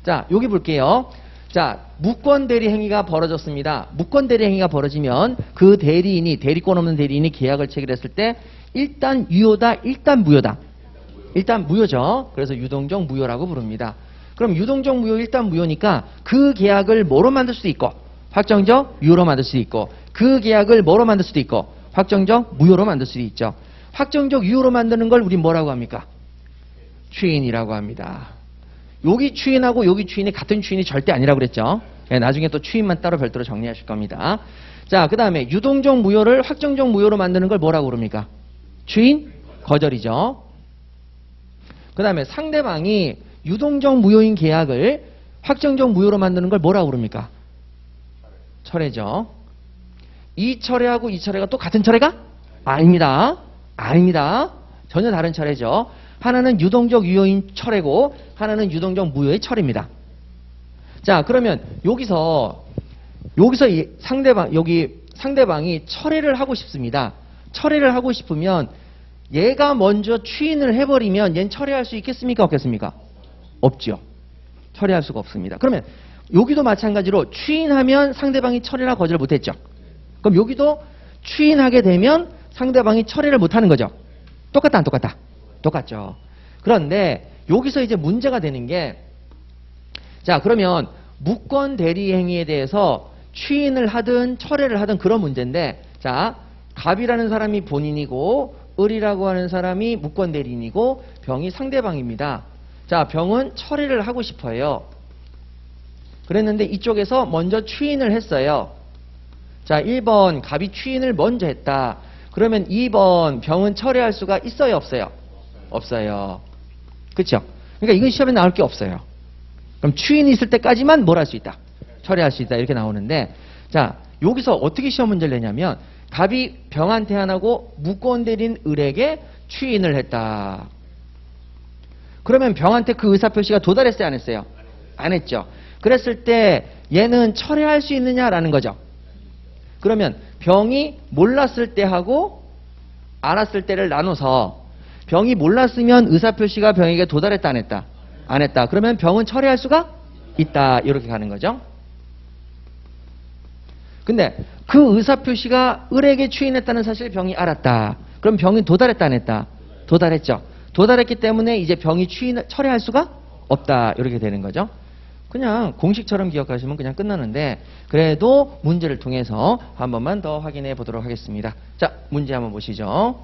자 여기 볼게요. 자 무권대리 행위가 벌어졌습니다. 무권대리 행위가 벌어지면 그 대리권 없는 대리인이 계약을 체결했을 때 일단 유효다, 일단 무효다. 일단 무효죠. 그래서 유동적 무효라고 부릅니다. 그럼 유동적 무효, 일단 무효니까 그 계약을 뭐로 만들 수도 있고 확정적 유효로 만들 수도 있고 그 계약을 뭐로 만들 수도 있고 확정적 무효로 만들 수도 있죠. 확정적 유효로 만드는 걸 우리 뭐라고 합니까? 추인이라고 합니다. 여기 추인하고 여기 추인이 같은 추인이 절대 아니라고 그랬죠. 네, 나중에 또 추인만 따로 별도로 정리하실 겁니다. 자, 그 다음에 유동적 무효를 확정적 무효로 만드는 걸 뭐라고 그럽니까? 추인? 거절이죠. 그 다음에 상대방이 유동적 무효인 계약을 확정적 무효로 만드는 걸 뭐라고 그럽니까? 철회죠. 이 철회하고 이 철회가 또 같은 철회가? 아닙니다. 아닙니다. 전혀 다른 철회죠. 하나는 유동적 유효인 철회고 하나는 유동적 무효의 철회입니다. 자, 그러면 여기서 이 상대방이 철회를 하고 싶습니다. 철회를 하고 싶으면 얘가 먼저 추인을 해버리면 얘는 철회할 수 있겠습니까? 없겠습니까? 없죠. 철회할 수가 없습니다. 그러면 여기도 마찬가지로 추인하면 상대방이 철회나 거절을 못했죠. 그럼 여기도 추인하게 되면 상대방이 철회를 못하는 거죠. 똑같다 안 똑같다? 똑같죠. 그런데 여기서 이제 문제가 되는 게, 자, 그러면 무권 대리 행위에 대해서 추인을 하든 철회를 하든 그런 문제인데, 자, 갑이라는 사람이 본인이고 을이라고 하는 사람이 무권 대리인이고 병이 상대방입니다. 자, 병은 철회를 하고 싶어요. 그랬는데 이쪽에서 먼저 추인을 했어요. 자, 1번 갑이 추인을 먼저 했다. 그러면 2번 병은 철회할 수가 있어요, 없어요? 없어요. 그렇죠? 그러니까 이건 시험에 나올 게 없어요. 그럼 추인이 있을 때까지만 뭘 할 수 있다? 철회할 수 있다. 이렇게 나오는데, 자, 여기서 어떻게 시험 문제를 내냐면 갑이 병한테 안 하고 무권 대리인 을에게 추인을 했다. 그러면 병한테 그 의사표시가 도달했어요, 안 했어요? 안 했죠. 그랬을 때 얘는 철회할 수 있느냐라는 거죠. 그러면 병이 몰랐을 때 하고 알았을 때를 나눠서 병이 몰랐으면 의사표시가 병에게 도달했다, 안 했다? 안 했다. 그러면 병은 철회할 수가 있다. 이렇게 가는 거죠. 근데 그 의사표시가 을에게 추인했다는 사실을 병이 알았다. 그럼 병이 도달했다, 안 했다? 도달했죠. 도달했기 때문에 이제 병이 철회할 수가 없다. 이렇게 되는 거죠. 그냥 공식처럼 기억하시면 그냥 끝나는데, 그래도 문제를 통해서 한 번만 더 확인해 보도록 하겠습니다. 자, 문제 한번 보시죠.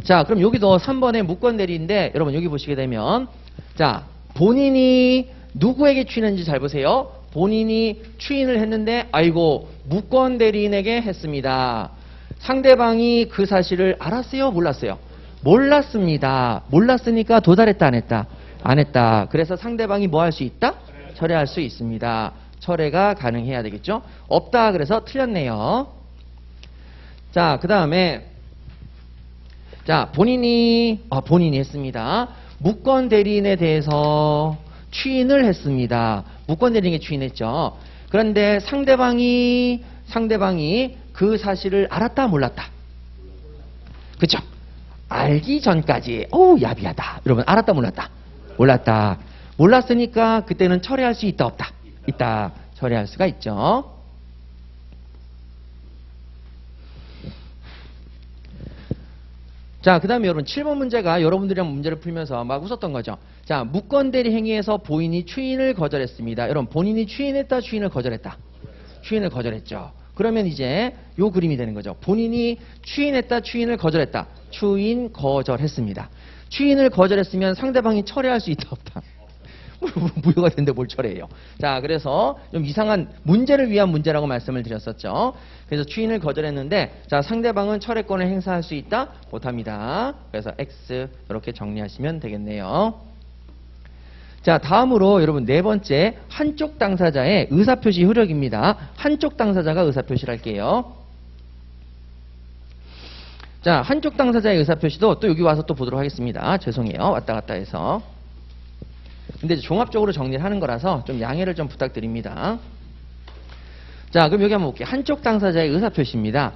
자, 그럼 여기도 3번의 무권 대리인데, 여러분 여기 보시게 되면, 자, 본인이 누구에게 추인했는지 잘 보세요. 본인이 추인을 했는데, 아이고, 무권 대리인에게 했습니다. 상대방이 그 사실을 알았어요, 몰랐어요? 몰랐습니다. 몰랐으니까 도달했다, 안 했다? 안 했다. 그래서 상대방이 뭐 할 수 있다? 철회할 수 있습니다. 철회가 가능해야 되겠죠? 없다. 그래서 틀렸네요. 자, 그 다음에, 자, 본인이 했습니다. 무권 대리인에 대해서 추인을 했습니다. 무권 대리인에게 추인했죠. 그런데 상대방이 그 사실을 알았다, 몰랐다? 그쵸? 알기 전까지, 야비하다. 이러면 알았다, 몰랐다? 몰랐다. 몰랐으니까 그때는 철회할 수 있다, 없다? 있다. 철회할 수가 있죠. 자, 그 다음에 여러분 7번 문제가 여러분들이랑 문제를 풀면서 막 웃었던 거죠. 자, 무권 대리 행위에서 본인이 추인을 거절했습니다. 여러분 본인이 추인했다, 추인을 거절했다? 추인을 거절했죠. 그러면 이제 요 그림이 되는 거죠. 본인이 추인했다, 추인을 거절했다? 추인 거절했습니다. 추인을 거절했으면 상대방이 철회할 수 있다, 없다? 무효가 되는데 뭘 철회해요? 자, 그래서 좀 이상한 문제를 위한 문제라고 말씀을 드렸었죠. 그래서 추인을 거절했는데, 자, 상대방은 철회권을 행사할 수 있다? 못합니다. 그래서 X 이렇게 정리하시면 되겠네요. 자, 다음으로 여러분 네 번째, 한쪽 당사자의 의사표시 효력입니다. 한쪽 당사자가 의사표시를 할게요. 자, 한쪽 당사자의 의사표시도 또 여기 와서 또 보도록 하겠습니다. 죄송해요. 왔다 갔다 해서. 근데 종합적으로 정리를 하는 거라서 좀 양해를 좀 부탁드립니다. 자, 그럼 여기 한번 볼게요. 한쪽 당사자의 의사표시입니다.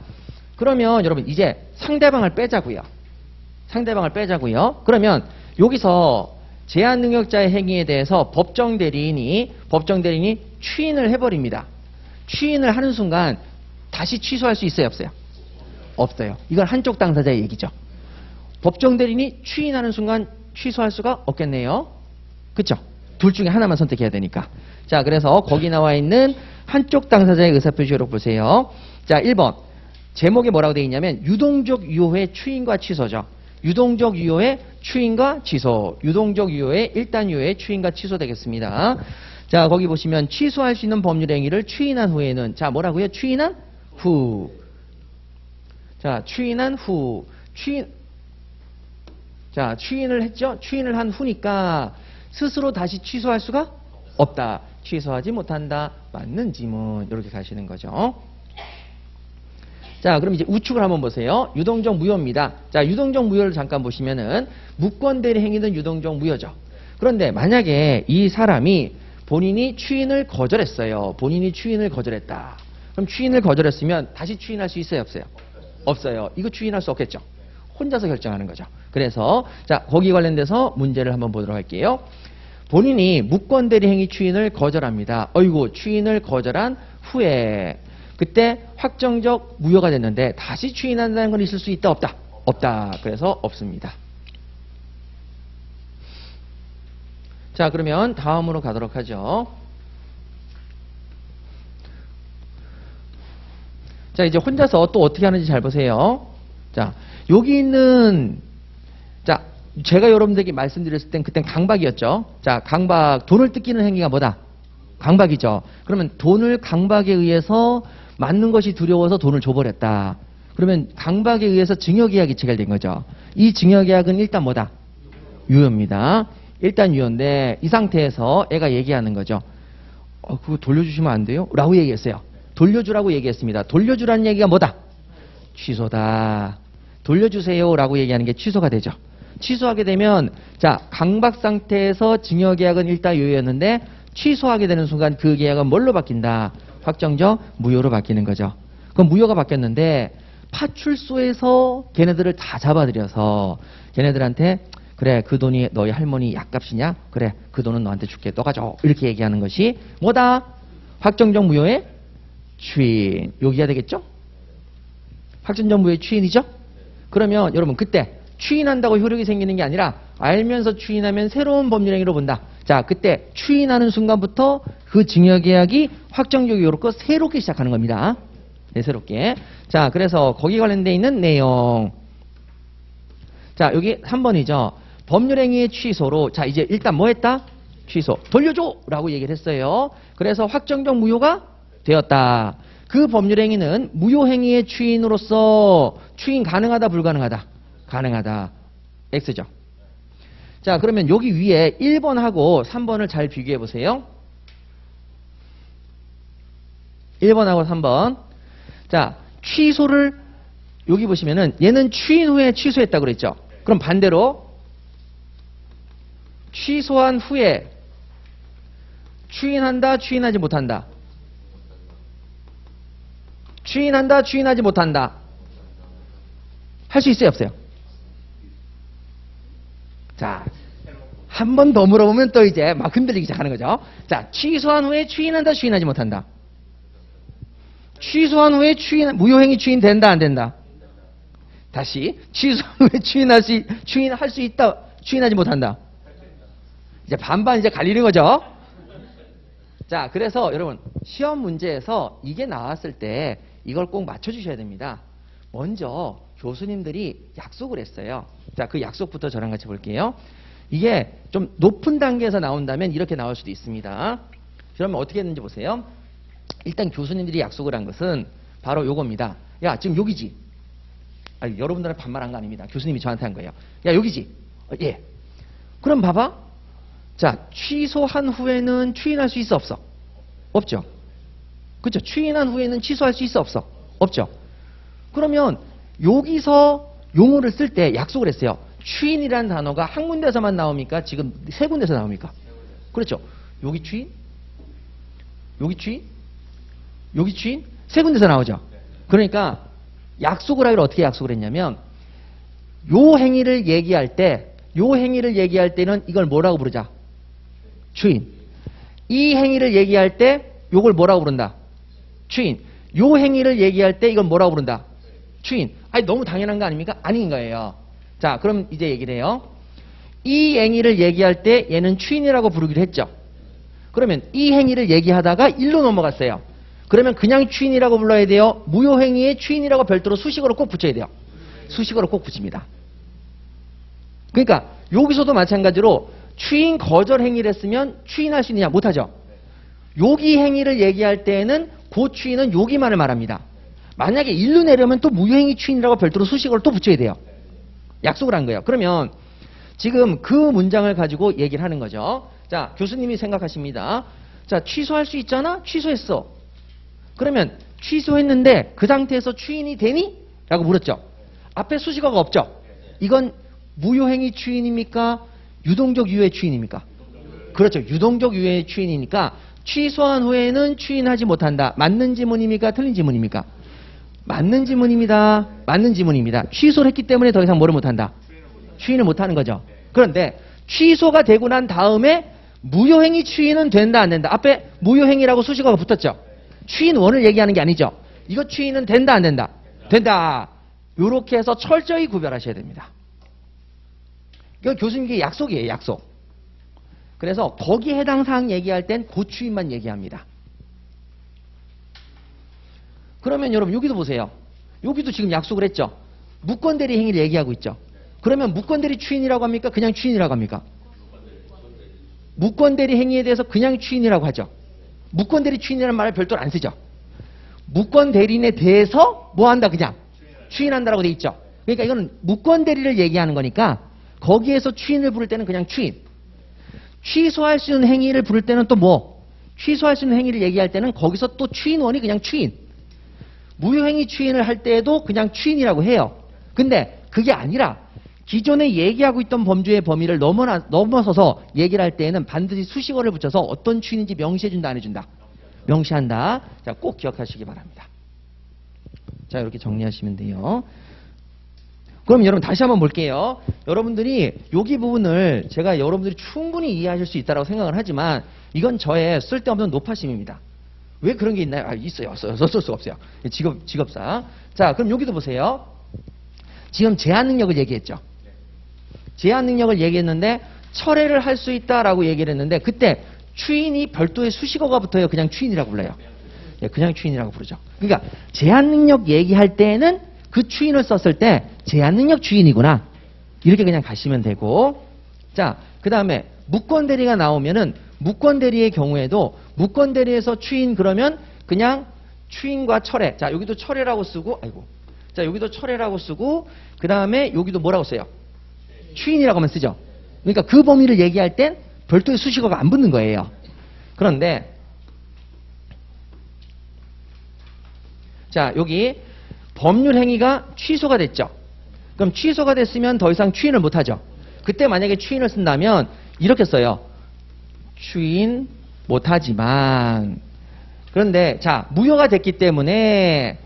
그러면 여러분 이제 상대방을 빼자고요. 상대방을 빼자고요. 그러면 여기서 제한 능력자의 행위에 대해서 법정 대리인이 추인을 해버립니다. 추인을 하는 순간 다시 취소할 수 있어요, 없어요? 없어요. 이건 한쪽 당사자의 얘기죠. 법정 대리인이 추인하는 순간 취소할 수가 없겠네요. 그쵸? 둘 중에 하나만 선택해야 되니까. 자, 그래서 거기 나와 있는 한쪽 당사자의 의사표시로 보세요. 자, 1번. 제목에 뭐라고 되어 있냐면 유동적 유효의 추인과 취소죠. 유동적 유효의 추인과 취소. 유동적 유효의 일단 유효의 추인과 취소 되겠습니다. 자, 거기 보시면 취소할 수 있는 법률 행위를 추인한 후에는, 자, 뭐라고요? 추인한 후. 자, 추인한 후. 자, 추인을 했죠? 추인을 한 후니까 스스로 다시 취소할 수가 없다. 취소하지 못한다. 맞는 지문. 이렇게 가시는 거죠. 자, 그럼 이제 우측을 한번 보세요. 유동적 무효입니다. 자, 유동적 무효를 잠깐 보시면은 무권대리 행위는 유동적 무효죠. 그런데 만약에 이 사람이 본인이 추인을 거절했어요. 본인이 추인을 거절했다. 그럼 추인을 거절했으면 다시 추인할 수 있어요? 없어요? 없어요. 이거 추인할 수 없겠죠. 혼자서 결정하는 거죠. 그래서 자, 거기 관련돼서 문제를 한번 보도록 할게요. 본인이 무권대리 행위 추인을 거절합니다. 어이구, 추인을 거절한 후에 그때 확정적 무효가 됐는데 다시 추인한다는 건 있을 수 있다? 없다? 없다. 그래서 없습니다. 자, 그러면 다음으로 가도록 하죠. 자, 이제 혼자서 또 어떻게 하는지 잘 보세요. 자, 여기 있는, 자, 제가 여러분들에게 말씀드렸을 땐 그땐 강박이었죠. 자, 강박, 돈을 뜯기는 행위가 뭐다? 강박이죠. 그러면 돈을 강박에 의해서 맞는 것이 두려워서 돈을 줘버렸다. 그러면 강박에 의해서 증여계약이 체결된 거죠. 이 증여계약은 일단 뭐다? 유효입니다. 일단 유효인데 이 상태에서 애가 얘기하는 거죠. 그거 돌려주시면 안 돼요? 라고 얘기했어요. 돌려주라고 얘기했습니다. 돌려주라는 얘기가 뭐다? 취소다. 돌려주세요 라고 얘기하는 게 취소가 되죠. 취소하게 되면 자, 강박 상태에서 증여계약은 일단 유효였는데 취소하게 되는 순간 그 계약은 뭘로 바뀐다? 확정적 무효로 바뀌는 거죠. 그럼 무효가 바뀌었는데 파출소에서 걔네들을 다 잡아들여서 걔네들한테 그래, 그 돈이 너희 할머니 약값이냐? 그래, 그 돈은 너한테 줄게. 너가 줘. 이렇게 얘기하는 것이 뭐다? 확정적 무효의 추인. 여기가 되겠죠? 확정적 무효의 추인이죠? 그러면 여러분 그때 추인한다고 효력이 생기는 게 아니라 알면서 추인하면 새로운 법률행위로 본다. 자, 그때 추인하는 순간부터 그 증여계약이 확정적 유효로 새롭게 시작하는 겁니다. 네, 새롭게. 자, 그래서 거기 관련되어 있는 내용. 자, 여기 3번이죠. 법률행위의 취소로 자, 이제 일단 뭐 했다? 취소. 돌려줘! 라고 얘기를 했어요. 그래서 확정적 무효가 되었다. 그 법률행위는 무효행위의 추인으로서 추인 가능하다, 불가능하다? 가능하다. X죠. 자, 그러면 여기 위에 1번하고 3번을 잘 비교해 보세요. 1번하고 3번. 자, 취소를 여기 보시면은 얘는 추인 후에 취소했다고 그랬죠. 그럼 반대로 취소한 후에 추인한다, 추인하지 못한다. 추인한다, 추인하지 못한다. 할 수 있어요, 없어요? 자, 한 번 더 물어보면 또 이제 막 흔들리기 시작하는 거죠. 자, 취소한 후에 추인한다, 추인하지 못한다. 취소한 후에 무효행위 추인된다, 안 된다? 다시, 취소한 후에 추인할 수 있다, 추인하지 못한다. 이제 반반 이제 갈리는 거죠. 자, 그래서 여러분, 시험 문제에서 이게 나왔을 때 이걸 꼭 맞춰주셔야 됩니다. 먼저 교수님들이 약속을 했어요. 자, 그 약속부터 저랑 같이 볼게요. 이게 좀 높은 단계에서 나온다면 이렇게 나올 수도 있습니다. 그러면 어떻게 했는지 보세요. 일단 교수님들이 약속을 한 것은 바로 요겁니다. 야, 지금 여기지? 아니, 여러분들한테 반말한 거 아닙니다. 교수님이 저한테 한 거예요. 야, 여기지? 예. 그럼 봐봐. 자, 취소한 후에는 추인할 수 있어, 없어? 없죠. 그렇죠? 추인한 후에는 취소할 수 있어, 없어? 없죠. 그러면 여기서 용어를 쓸 때 약속을 했어요. 추인이라는 단어가 한 군데서만 나옵니까? 지금 세 군데서 나옵니까? 그렇죠. 여기 추인, 여기 추인, 여기 추인, 세 군데서 나오죠. 그러니까 약속을 하기로 어떻게 약속을 했냐면 요 행위를 얘기할 때, 요 행위를 얘기할 때는 이걸 뭐라고 부르자? 추인. 이 행위를 얘기할 때 요걸 뭐라고 부른다? 추인. 요 행위를 얘기할 때 이건 뭐라고 부른다? 추인. 아니, 너무 당연한 거 아닙니까? 아닌 거예요. 자, 그럼 이제 얘기를 해요. 이 행위를 얘기할 때 얘는 추인이라고 부르기로 했죠. 그러면 이 행위를 얘기하다가 일로 넘어갔어요. 그러면 그냥 추인이라고 불러야 돼요? 무효행위에 추인이라고 별도로 수식어로 꼭 붙여야 돼요. 수식어로 꼭 붙입니다. 그러니까 여기서도 마찬가지로 추인 거절 행위를 했으면 추인할 수 있느냐? 못하죠. 여기 행위를 얘기할 때에는 그 추인은 여기만을 말합니다. 만약에 일로 내려면 또 무효행위 추인이라고 별도로 수식어를 또 붙여야 돼요. 약속을 한 거예요. 그러면 지금 그 문장을 가지고 얘기를 하는 거죠. 자, 교수님이 생각하십니다. 자, 취소할 수 있잖아? 취소했어. 그러면 취소했는데 그 상태에서 추인이 되니? 라고 물었죠. 앞에 수식어가 없죠. 이건 무효행위 추인입니까? 유동적 유효의 추인입니까? 그렇죠. 유동적 유효의 추인이니까 취소한 후에는 추인하지 못한다. 맞는 지문입니까? 틀린 지문입니까? 맞는 지문입니다. 맞는 지문입니다. 취소를 했기 때문에 더 이상 뭐를 못한다? 추인을 못하는 거죠. 그런데 취소가 되고 난 다음에 무효행위 추인은 된다 안 된다? 앞에 무효행위라고 수식어가 붙었죠. 추인원을 얘기하는 게 아니죠. 이거 추인은 된다 안 된다? 된다. 이렇게 해서 철저히 구별하셔야 됩니다. 이거 교수님께 약속이에요. 약속. 그래서 거기에 해당 사항 얘기할 땐 고추인만 얘기합니다. 그러면 여러분 여기도 보세요. 여기도 지금 약속을 했죠. 무권대리 행위를 얘기하고 있죠. 그러면 무권대리 추인이라고 합니까? 그냥 추인이라고 합니까? 무권대리 행위에 대해서 그냥 추인이라고 하죠. 무권대리 추인이라는 말을 별도로 안 쓰죠. 무권대리인에 대해서 뭐 한다 그냥? 추인한다라고 돼 있죠. 그러니까 이거는 무권대리를 얘기하는 거니까 거기에서 추인을 부를 때는 그냥 추인. 취소할 수 있는 행위를 부를 때는 또 뭐? 취소할 수 있는 행위를 얘기할 때는 거기서 또 추인원이 그냥 추인. 무효행위 추인을 할 때에도 그냥 추인이라고 해요. 근데 그게 아니라 기존에 얘기하고 있던 범죄의 범위를 넘어서서 얘기를 할 때에는 반드시 수식어를 붙여서 어떤 추인인지 명시해준다 안 해준다? 명시한다. 자, 꼭 기억하시기 바랍니다. 자, 이렇게 정리하시면 돼요. 그럼 여러분 다시 한번 볼게요. 여러분들이 여기 부분을 제가 여러분들이 충분히 이해하실 수 있다고 생각을 하지만 이건 저의 쓸데없는 노파심입니다. 왜 그런 게 있나요? 아, 있어요. 어쩔 수가 없어요. 직업사. 자, 그럼 여기도 보세요. 지금 제한 능력을 얘기했죠. 제한 능력을 얘기했는데 철회를 할 수 있다라고 얘기를 했는데 그때 추인이 별도의 수식어가 붙어요. 그냥 추인이라고 불러요. 예, 그냥 추인이라고 부르죠. 그러니까 제한 능력 얘기할 때는 그 추인을 썼을 때 제한 능력 추인이구나. 이렇게 그냥 가시면 되고. 자, 그 다음에 무권대리가 나오면은 무권대리의 경우에도 무권대리에서 추인 그러면 그냥 추인과 철회. 자, 여기도 철회라고 쓰고, 아이고. 자, 여기도 철회라고 쓰고, 그 다음에 여기도 뭐라고 써요? 추인이라고만 쓰죠. 그러니까 그 범위를 얘기할 땐 별도의 수식어가 안 붙는 거예요. 그런데, 자, 여기 법률 행위가 취소가 됐죠. 그럼 취소가 됐으면 더 이상 추인을 못 하죠. 그때 만약에 추인을 쓴다면 이렇게 써요. 추인 못하지만. 그런데 자, 무효가 됐기 때문에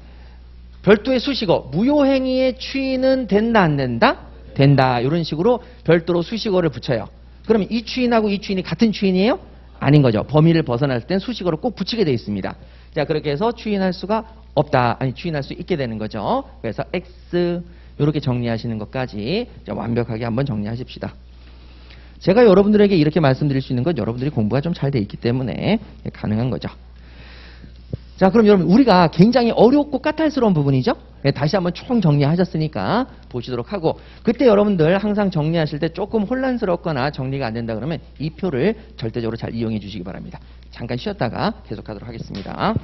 별도의 수식어 무효행위의 추인은 된다 안 된다? 된다. 이런 식으로 별도로 수식어를 붙여요. 그러면 이 추인하고 이 추인이 같은 추인이에요? 아닌 거죠. 범위를 벗어날 땐 수식어를 꼭 붙이게 되어 있습니다. 자, 그렇게 해서 추인할 수가 없다. 아니, 추인할 수 있게 되는 거죠. 그래서 X 이렇게 정리하시는 것까지 완벽하게 한번 정리하십시다. 제가 여러분들에게 이렇게 말씀드릴 수 있는 건 여러분들이 공부가 좀 잘 돼 있기 때문에 가능한 거죠. 자, 그럼 여러분 우리가 굉장히 어렵고 까탈스러운 부분이죠. 다시 한번 총 정리하셨으니까 보시도록 하고 그때 여러분들 항상 정리하실 때 조금 혼란스럽거나 정리가 안 된다 그러면 이 표를 절대적으로 잘 이용해 주시기 바랍니다. 잠깐 쉬었다가 계속하도록 하겠습니다.